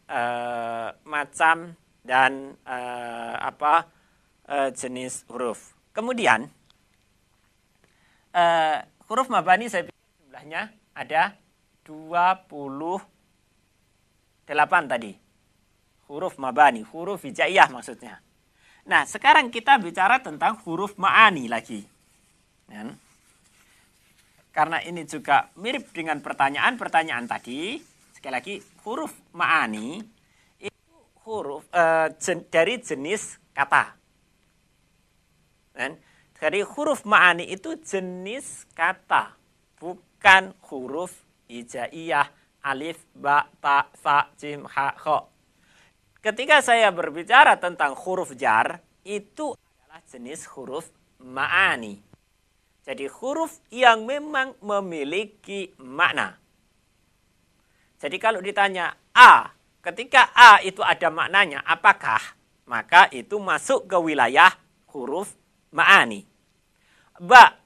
macam dan jenis huruf. Kemudian huruf mabani saya pikir jumlahnya ada 28 tadi. Huruf mabani, huruf hijaiyah maksudnya. Nah, sekarang kita bicara tentang huruf ma'ani lagi. Karena ini juga mirip dengan pertanyaan tadi. Sekali lagi, huruf ma'ani itu huruf dari jenis kata. Jadi huruf ma'ani itu jenis kata, bukan huruf hijaiyah, alif, ba, ta, sa, jim, ha, kho. Ketika saya berbicara tentang huruf jar, itu adalah jenis huruf ma'ani. Jadi huruf yang memang memiliki makna. Jadi kalau ditanya A, ketika A itu ada maknanya, apakah? Maka itu masuk ke wilayah huruf ma'ani. Ba,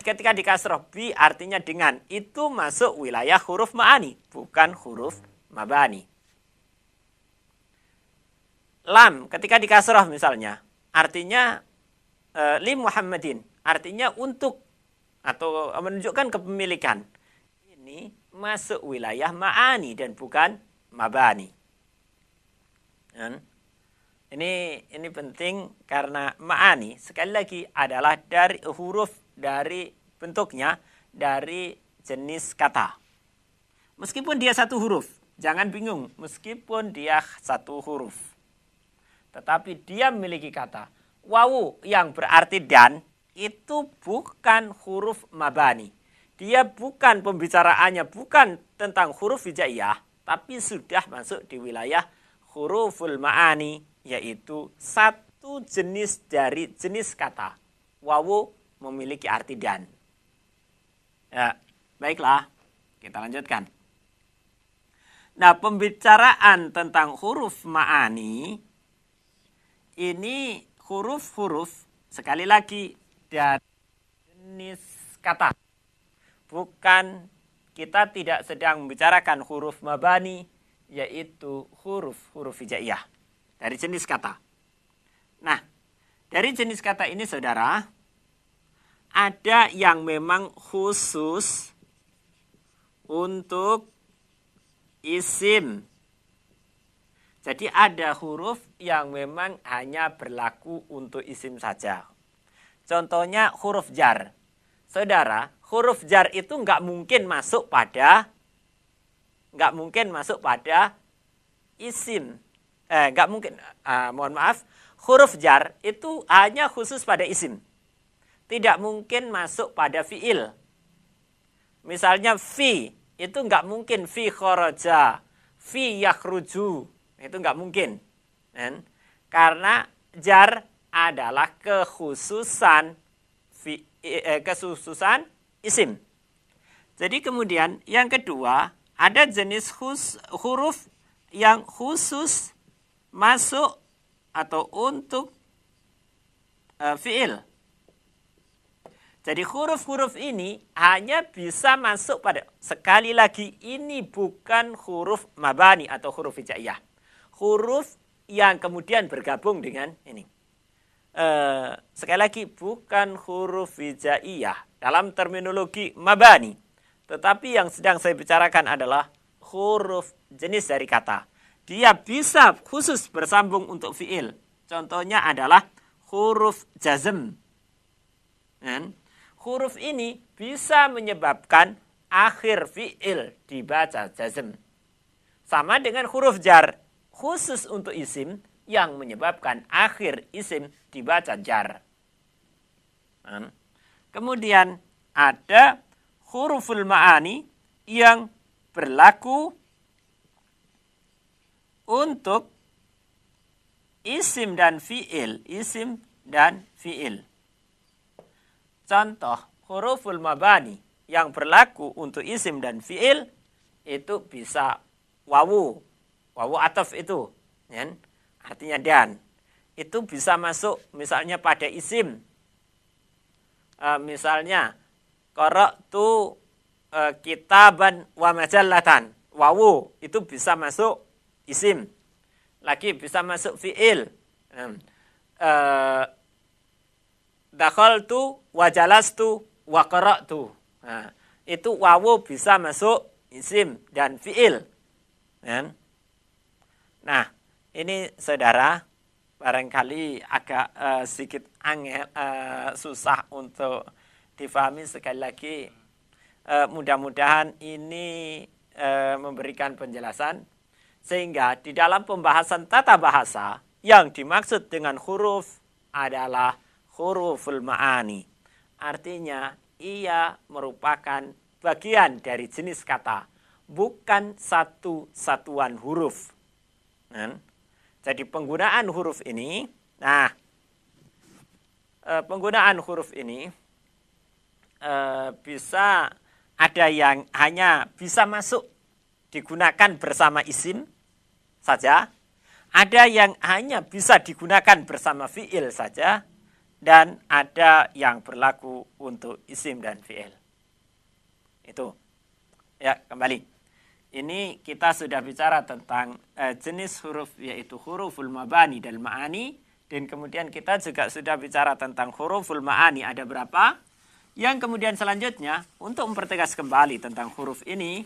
ketika dikasroh bi artinya dengan, itu masuk wilayah huruf ma'ani, bukan huruf mabani. Lam, ketika dikasroh misalnya, artinya li Muhammadin, artinya untuk atau menunjukkan kepemilikan. Ini masuk wilayah ma'ani dan bukan mabani. Ini penting karena ma'ani sekali lagi adalah dari huruf, dari bentuknya, dari jenis kata. Meskipun dia satu huruf, jangan bingung, meskipun dia satu huruf. Tetapi dia memiliki kata. Wawu yang berarti dan, itu bukan huruf mabani. Dia bukan pembicaraannya, bukan tentang huruf hijaiyah, tapi sudah masuk di wilayah huruful ma'ani, yaitu satu jenis dari jenis kata. Wawu memiliki arti dan. Ya, baiklah, kita lanjutkan. Nah, pembicaraan tentang huruf ma'ani, ini huruf-huruf, sekali lagi, dari jenis kata. Bukan, kita tidak sedang membicarakan huruf mabani, yaitu huruf-huruf hijaiyah. Dari jenis kata. Nah, dari jenis kata ini saudara, ada yang memang khusus untuk isim. Jadi ada huruf yang memang hanya berlaku untuk isim saja. Contohnya huruf jar. Saudara, huruf jar itu nggak mungkin masuk pada isim. Nggak mungkin. Mohon maaf, huruf jar itu hanya khusus pada isim. Tidak mungkin masuk pada fiil. Misalnya fi, itu nggak mungkin fi kharaja, fi yakhruju. Itu nggak mungkin. Karena jar adalah kekhususan isim. Jadi kemudian yang kedua, ada jenis huruf yang khusus masuk atau untuk fiil. Jadi huruf-huruf ini hanya bisa masuk pada, sekali lagi ini bukan huruf mabani atau huruf hijaiyah. Huruf yang kemudian bergabung dengan ini. Sekali lagi bukan huruf hijaiyah dalam terminologi mabani. Tetapi yang sedang saya bicarakan adalah huruf jenis dari kata. Dia bisa khusus bersambung untuk fiil. Contohnya adalah huruf jazm. Huruf ini bisa menyebabkan akhir fiil dibaca jazm. Sama dengan huruf jar, khusus untuk isim yang menyebabkan akhir isim dibaca jar. Kemudian ada huruful ma'ani yang berlaku untuk isim dan fiil. Contoh huruful mabani yang berlaku untuk isim dan fi'il itu bisa wawu ataf itu, ya, artinya dan. Itu bisa masuk misalnya pada isim. Misalnya qara'tu kitaban wa majallatan. Wawu itu bisa masuk isim. Lagi bisa masuk fi'il. Dakhaltu wa jalastu wa qara'tu. Nah, itu wawu bisa masuk isim dan fi'il. Nah, ini saudara barangkali agak sedikit angel, susah untuk difahami. Sekali lagi mudah-mudahan ini memberikan penjelasan sehingga di dalam pembahasan tata bahasa yang dimaksud dengan huruf adalah huruful ma'ani. Artinya ia merupakan bagian dari jenis kata, bukan satu satuan huruf. Jadi penggunaan huruf ini, penggunaan huruf ini bisa ada yang hanya bisa masuk digunakan bersama isim saja, ada yang hanya bisa digunakan bersama fi'il saja, dan ada yang berlaku untuk isim dan fi'il. Itu. Ya, kembali. Ini kita sudah bicara tentang jenis huruf, yaitu huruful mabani dan ma'ani. Dan kemudian kita juga sudah bicara tentang huruful ma'ani ada berapa. Yang kemudian selanjutnya, untuk mempertegas kembali tentang huruf ini,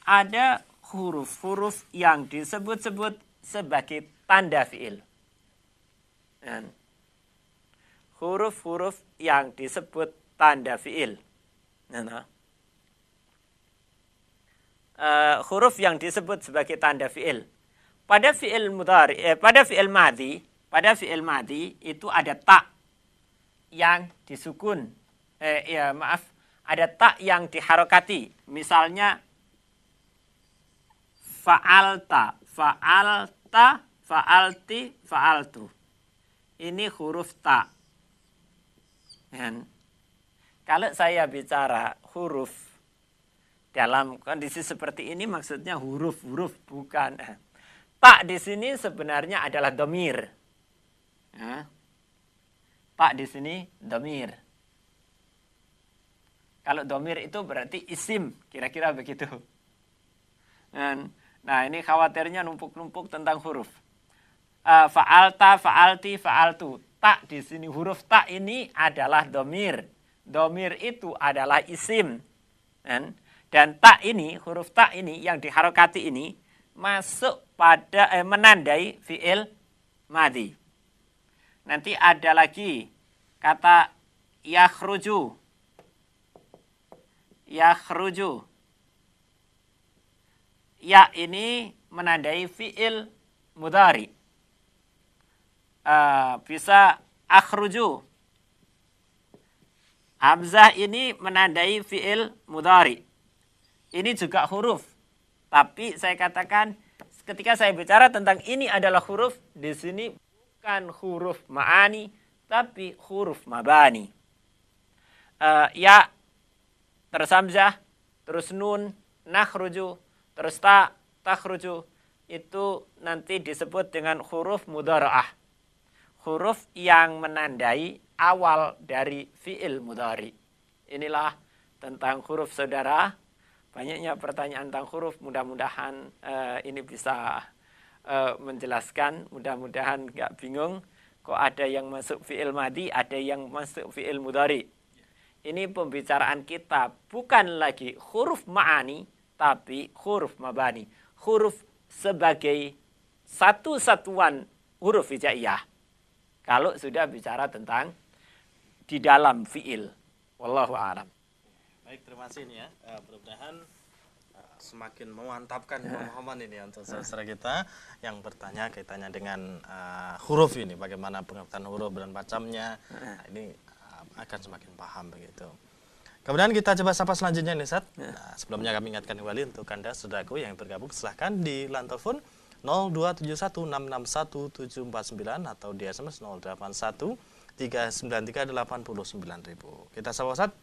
ada huruf-huruf yang disebut-sebut sebagai tanda fi'il. Huruf-huruf yang disebut tanda fi'il. Huruf yang disebut sebagai tanda fi'il. Pada fi'il mudhari, pada fi'il madhi itu ada ta yang disukun. Ada ta yang diharokati. Misalnya fa'alta, fa'alti, fa'altu. Ini huruf ta. Kalau saya bicara huruf dalam kondisi seperti ini, maksudnya huruf-huruf, bukan. Ta di sini sebenarnya adalah domir. Ta di sini domir. Kalau domir itu berarti isim, kira-kira begitu. Nah, ini khawatirnya numpuk-numpuk tentang huruf. Fa'alta, fa'alti, fa'altu. Ta di sini, huruf ta ini adalah domir. Domir itu adalah isim. Dan ta ini, huruf ta ini yang diharokati ini masuk pada menandai fi'il madhi. Nanti ada lagi kata yakhruju. Yakhruju. Ya ini menandai fi'il mudhari. Bisa akhruju. Hamzah ini menandai fi'il mudhari. Ini juga huruf. Tapi saya katakan ketika saya bicara tentang ini adalah huruf, di sini bukan huruf ma'ani, tapi huruf mabani. Ya, terus hamzah, terus nun, nakhruju, terus ta, takhruju. Itu nanti disebut dengan huruf mudhara'ah. Huruf yang menandai awal dari fi'il mudhari. Inilah tentang huruf, saudara. Banyaknya pertanyaan tentang huruf, mudah-mudahan ini bisa menjelaskan, mudah-mudahan nggak bingung. Kok ada yang masuk fi'il madhi, ada yang masuk fi'il mudhari. Ini pembicaraan kita bukan lagi huruf ma'ani, tapi huruf mabani. Huruf sebagai satu satuan huruf hijaiyah. Kalau sudah bicara tentang di dalam fi'il. Wallahu a'lam. Baik, terima kasih ini ya. Mudah-mudahan semakin memantapkan pemahaman ini untuk saudara kita yang bertanya kaitannya dengan huruf ini, bagaimana pengertian huruf dan macamnya. Nah, ini akan semakin paham begitu. Kemudian kita coba sapa selanjutnya nih, Ustaz. Nah, sebelumnya kami ingatkan kembali untuk Anda saudaraku yang bergabung, silahkan di line telepon 0271661749 atau di SMS 081 393 89.000. Kita sapa, Ustaz.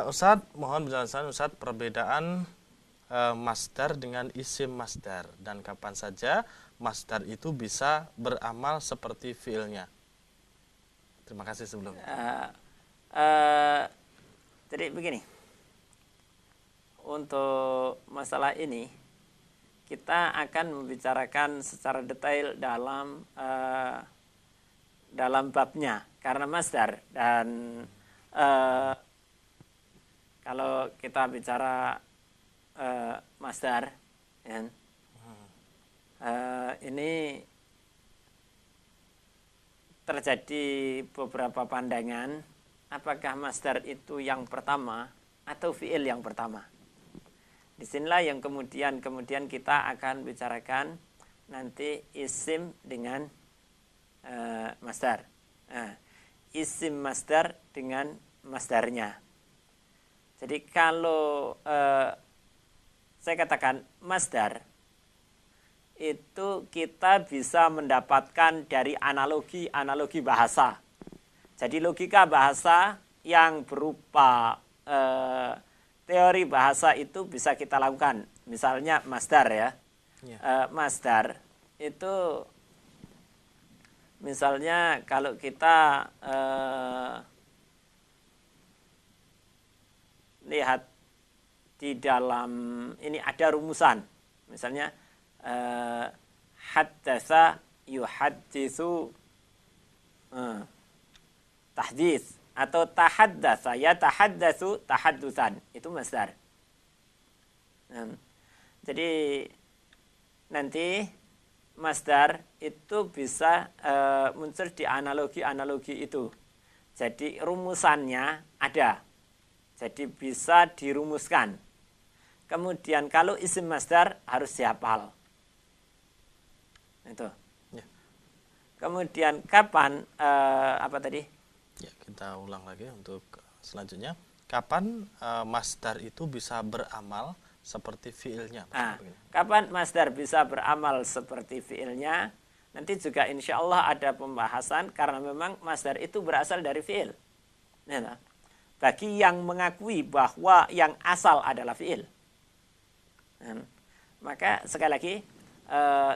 Ustadz, mohon penjelasan Ustadz perbedaan masdar dengan isim masdar dan kapan saja masdar itu bisa beramal seperti fiilnya. Terima kasih sebelumnya. Jadi begini, untuk masalah ini kita akan membicarakan secara detail dalam babnya karena masdar dan kalau kita bicara masdar ya, ini terjadi beberapa pandangan apakah masdar itu yang pertama atau fiil yang pertama. Disinilah yang kemudian kita akan bicarakan nanti isim dengan masdar. Isim masdar dengan masdarnya. Jadi kalau saya katakan masdar itu kita bisa mendapatkan dari analogi bahasa. Jadi logika bahasa yang berupa teori bahasa itu bisa kita lakukan. Misalnya masdar ya. Masdar itu misalnya kalau kita lihat di dalam ini ada rumusan. Misalnya haddatsa yuhadditsu tahdits atau tahaddatsa ya tahaddatsu tahaddusan, itu masdar. Jadi nanti masdar itu bisa muncul di analogi itu. Jadi rumusannya ada. Jadi bisa dirumuskan. Kemudian kalau isim masdar harus dihafal. Itu. Ya. Kemudian kapan apa tadi? Ya, kita ulang lagi untuk selanjutnya. Kapan masdar itu bisa beramal seperti fiilnya? Kapan masdar bisa beramal seperti fiilnya? Nanti juga insya Allah ada pembahasan karena memang masdar itu berasal dari fiil. Nah, bagi yang mengakui bahwa yang asal adalah fiil. Maka sekali lagi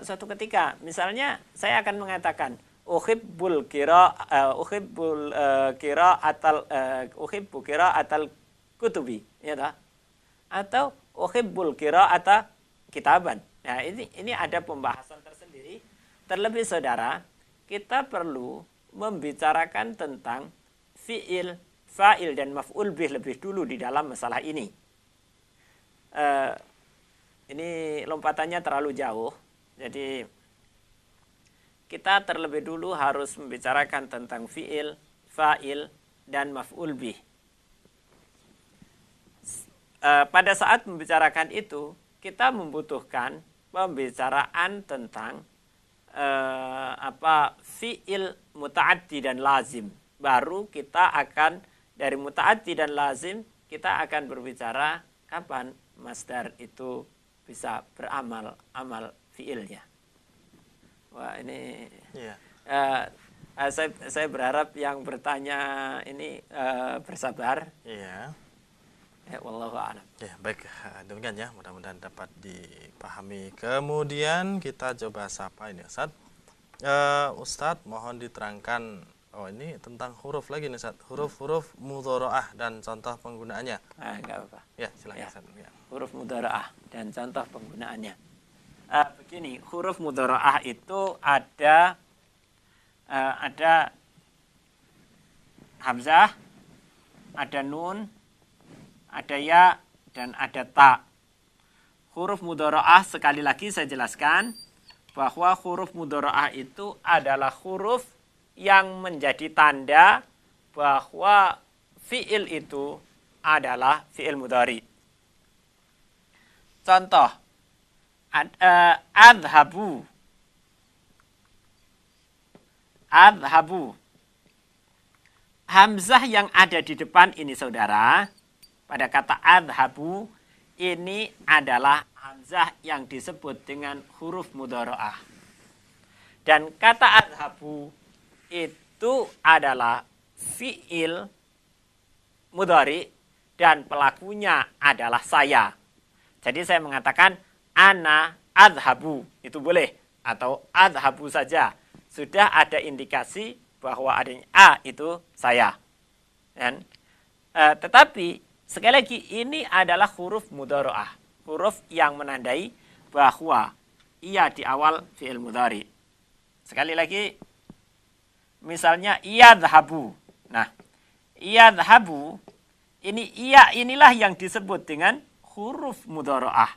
suatu ketika misalnya saya akan mengatakan uhibbu qira'atal kutubi ya tak? Atau uhibbul qira'ata kitaban. Nah, ini ada pembahasan tersendiri. Terlebih saudara, kita perlu membicarakan tentang fiil, fa'il dan maf'ul bih lebih dulu di dalam masalah ini. Ini lompatannya terlalu jauh. Jadi kita terlebih dulu harus membicarakan tentang fiil, fa'il dan maf'ul bih. Pada saat membicarakan itu, kita membutuhkan pembicaraan tentang fiil muta'addi dan lazim. Baru kita akan dari muta'addi dan lazim kita akan berbicara kapan masdar itu bisa beramal amal fiilnya. Wah, ini saya berharap yang bertanya ini bersabar. Iya. Ya, wallahu a'lam. Ya, baik. Demikian ya, mudah-mudahan dapat dipahami. Kemudian kita coba sapa ini, Ustaz. Ustadz, mohon diterangkan. Oh, ini tentang huruf lagi nih, Ustaz. Huruf-huruf mudharaah dan contoh penggunaannya. Enggak apa-apa. Ya, silakan, Ustaz. Ya. Huruf mudharaah dan contoh penggunaannya. Begini, huruf mudharaah itu ada hamzah, ada nun, ada ya, dan ada ta. Huruf mudharaah sekali lagi saya jelaskan bahwa huruf mudharaah itu adalah huruf yang menjadi tanda bahwa fiil itu adalah fiil mudhari. Contoh, adhabu. Hamzah yang ada di depan ini saudara, pada kata adhabu ini adalah hamzah yang disebut dengan huruf mudharaah. Dan kata adhabu itu adalah fiil mudhari dan pelakunya adalah saya. Jadi saya mengatakan ana adhabu, itu boleh, atau adhabu saja. Sudah ada indikasi bahwa adanya a itu saya. Dan, tetapi sekali lagi ini adalah huruf mudharaah, huruf yang menandai bahwa ia di awal fi'il mudhari. Sekali lagi, misalnya yadhabu. Nah, yadhabu ini inilah yang disebut dengan huruf mudharaah.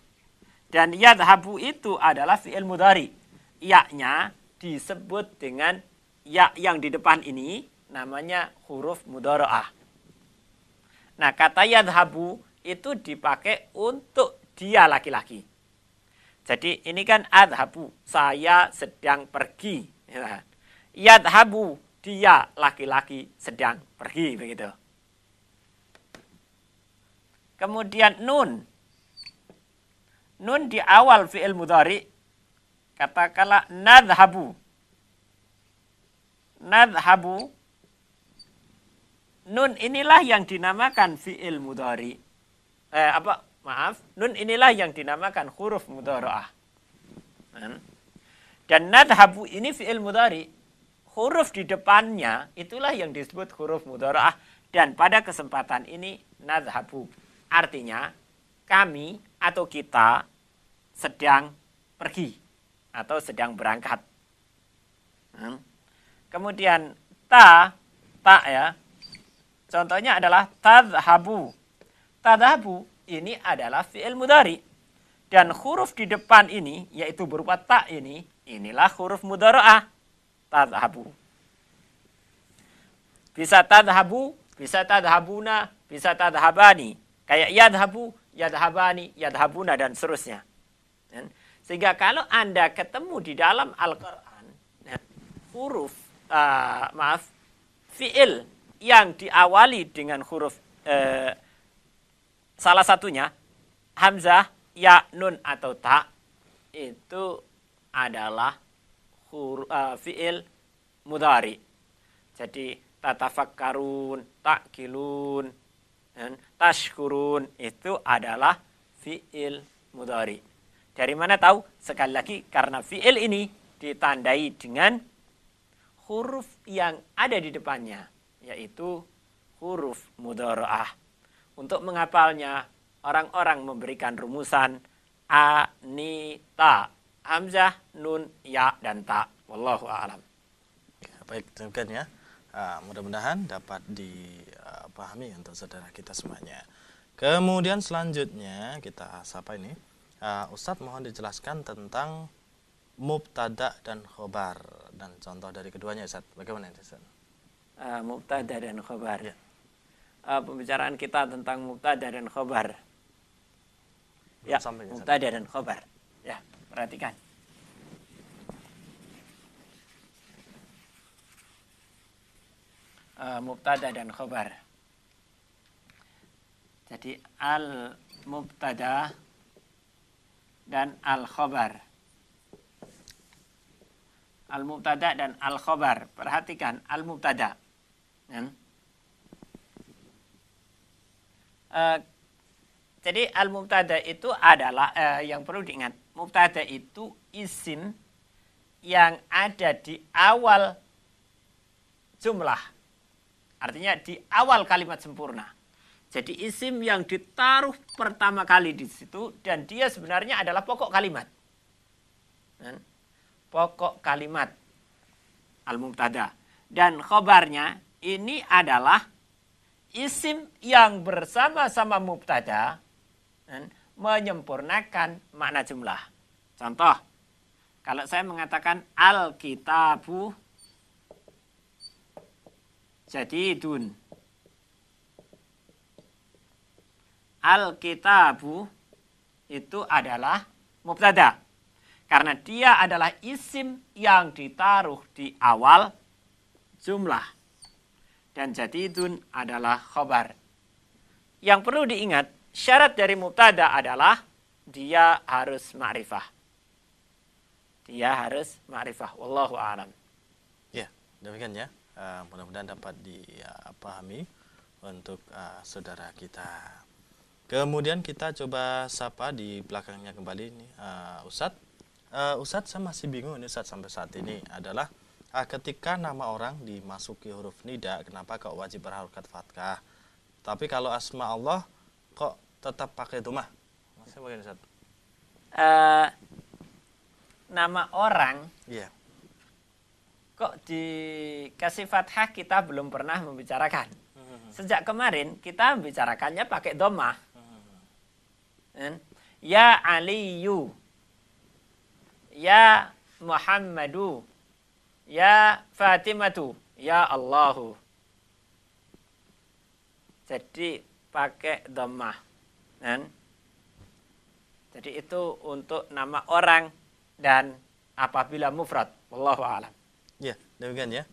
Dan yadhabu itu adalah fi'il mudhari. Ya-nya disebut dengan ya yang di depan ini namanya huruf mudharaah. Nah, kata yadhabu itu dipakai untuk dia laki-laki. Jadi ini kan adhabu, saya sedang pergi. Yadhabu, dia laki-laki sedang pergi, begitu. Kemudian nun. Nun di awal fi'il mudhari, katakanlah nadhabu. Nadhabu. Nun inilah yang dinamakan fi'il mudhari. Nun inilah yang dinamakan huruf mudharaah. Dan nadhabu ini fi'il mudhari. Huruf di depannya itulah yang disebut huruf mudharaah. Dan pada kesempatan ini nadhabu. Artinya kami atau kita sedang pergi atau sedang berangkat. Kemudian ta ya. Contohnya adalah tadhabu. Tadhabu ini adalah fi'il mudhari. Dan huruf di depan ini, yaitu berupa ta ini, inilah huruf mudharaah. Tadhabu. Bisa tadhabu, bisa tadhabuna, bisa tadhabani. Kayak yadhabu, yadhabani, yadhabuna, dan seterusnya. Sehingga kalau Anda ketemu di dalam Al-Quran, huruf, fi'il yang diawali dengan huruf salah satunya hamzah, ya, nun atau ta, itu adalah fi'il mudhari. Jadi tatafakkarun, ta'kilun, tashkurun itu adalah fi'il mudhari. Dari mana tahu? Sekali lagi karena fi'il ini ditandai dengan huruf yang ada di depannya, yaitu huruf mudharaah. Untuk menghafalnya, orang-orang memberikan rumusan anita, hamzah, nun, ya, dan ta. Wallahu a'lam. Ya, baik, demikian ya. Mudah-mudahan dapat dipahami untuk saudara kita semuanya. Kemudian selanjutnya kita sapa ini. Ustadz mohon dijelaskan tentang mubtada dan khobar dan contoh dari keduanya, Ustadz. Bagaimana Ustadz? Mubtada dan khobar. Ya. Pembicaraan kita tentang mubtada dan khobar. Ya, mubtada dan khobar. Ya, perhatikan. Mubtada dan khobar. Jadi al-mubtada dan al-khobar. Al-mubtada dan al-khobar. Perhatikan al-mubtada. Jadi al-mubtada itu adalah yang perlu diingat. Mubtada itu isim yang ada di awal jumlah. Artinya di awal kalimat sempurna. Jadi isim yang ditaruh pertama kali di situ dan dia sebenarnya adalah pokok kalimat. Pokok kalimat al-mubtada. Dan khobarnya ini adalah isim yang bersama-sama mubtada menyempurnakan makna jumlah. Contoh, kalau saya mengatakan al-kitabu jadidun. Al-kitabu itu adalah mubtada. Karena dia adalah isim yang ditaruh di awal jumlah. Dan jadidun adalah khobar. Yang perlu diingat, syarat dari mubtada adalah dia harus ma'rifah. Dia harus ma'rifah. Wallahu a'lam. Ya, demikian ya. Mudah-mudahan dapat dipahami untuk saudara kita. Kemudian kita coba sapa di belakangnya kembali ini Ustadz. Ustadz, saya masih bingung ini Ustadz sampai saat ini adalah ketika nama orang dimasuki huruf nida, kenapa kok wajib berharokat fathah? Tapi kalau asma Allah kok tetap pakai dhammah? Masih bagaimana Ustadz? Nama orang Iya. kok dikasih fathah kita belum pernah membicarakan. Sejak kemarin kita membicarakannya pakai dhammah. Ya Aliyu, ya Muhammadu, ya Fatimatu, ya Allahu. Jadi pakai dhammah. Jadi itu untuk nama orang dan apabila mufrad. Wallahu a'lam. Ya, demikian ya.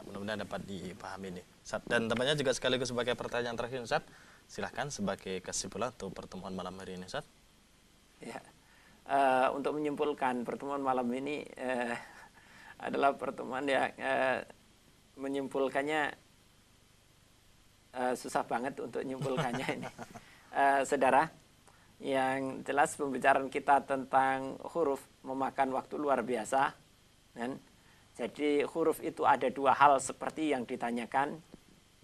Mudah-mudahan dapat dipahami nih. Dan tempatnya juga sekaligus sebagai pertanyaan terakhir Ustaz. Silahkan sebagai kesimpulan untuk pertemuan malam hari ini Ustaz. Ya. Untuk menyimpulkan pertemuan malam ini adalah pertemuan yang menyimpulkannya susah banget untuk menyimpulkannya ini. Saudara, yang jelas pembicaraan kita tentang huruf memakan waktu luar biasa. Jadi huruf itu ada dua hal seperti yang ditanyakan,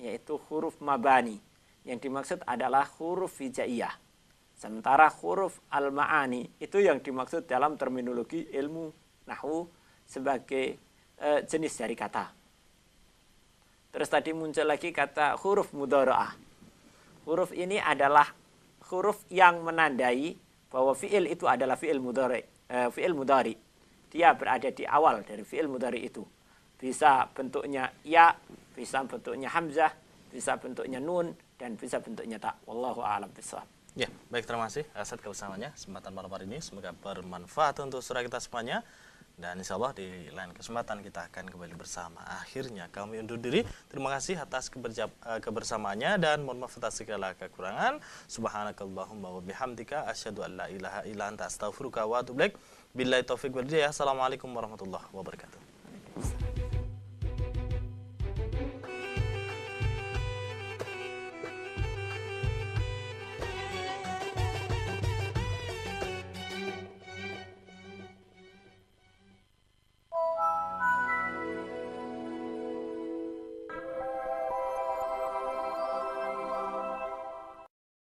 yaitu huruf mabani. Yang dimaksud adalah huruf hijaiyah. Sementara huruf al-ma'ani itu yang dimaksud dalam terminologi ilmu nahwu sebagai jenis dari kata. Terus tadi muncul lagi kata huruf mudhara'ah. Huruf ini adalah huruf yang menandai bahwa fi'il itu adalah fi'il mudhari. Dia berada di awal dari fi'il mudhari itu. Bisa bentuknya ya, bisa bentuknya hamzah, bisa bentuknya nun, dan bisa bentuknya ta. Wallahu a'lam bishawab. Ya, baik, terima kasih Ustaz kebersamanya kesempatan malam hari ini. Semoga bermanfaat untuk saudara kita semuanya. Dan insya Allah di lain kesempatan kita akan kembali bersama. Akhirnya kami undur diri. Terima kasih atas kebersamaannya dan mohon maaf atas segala kekurangan. Subhanakallahumma wa bihamdika asyhadu an la ilaha illa anta astaghfiruka wa atubu ilaik. Billahi taufik wal hidayah. Assalamualaikum warahmatullahi wabarakatuh.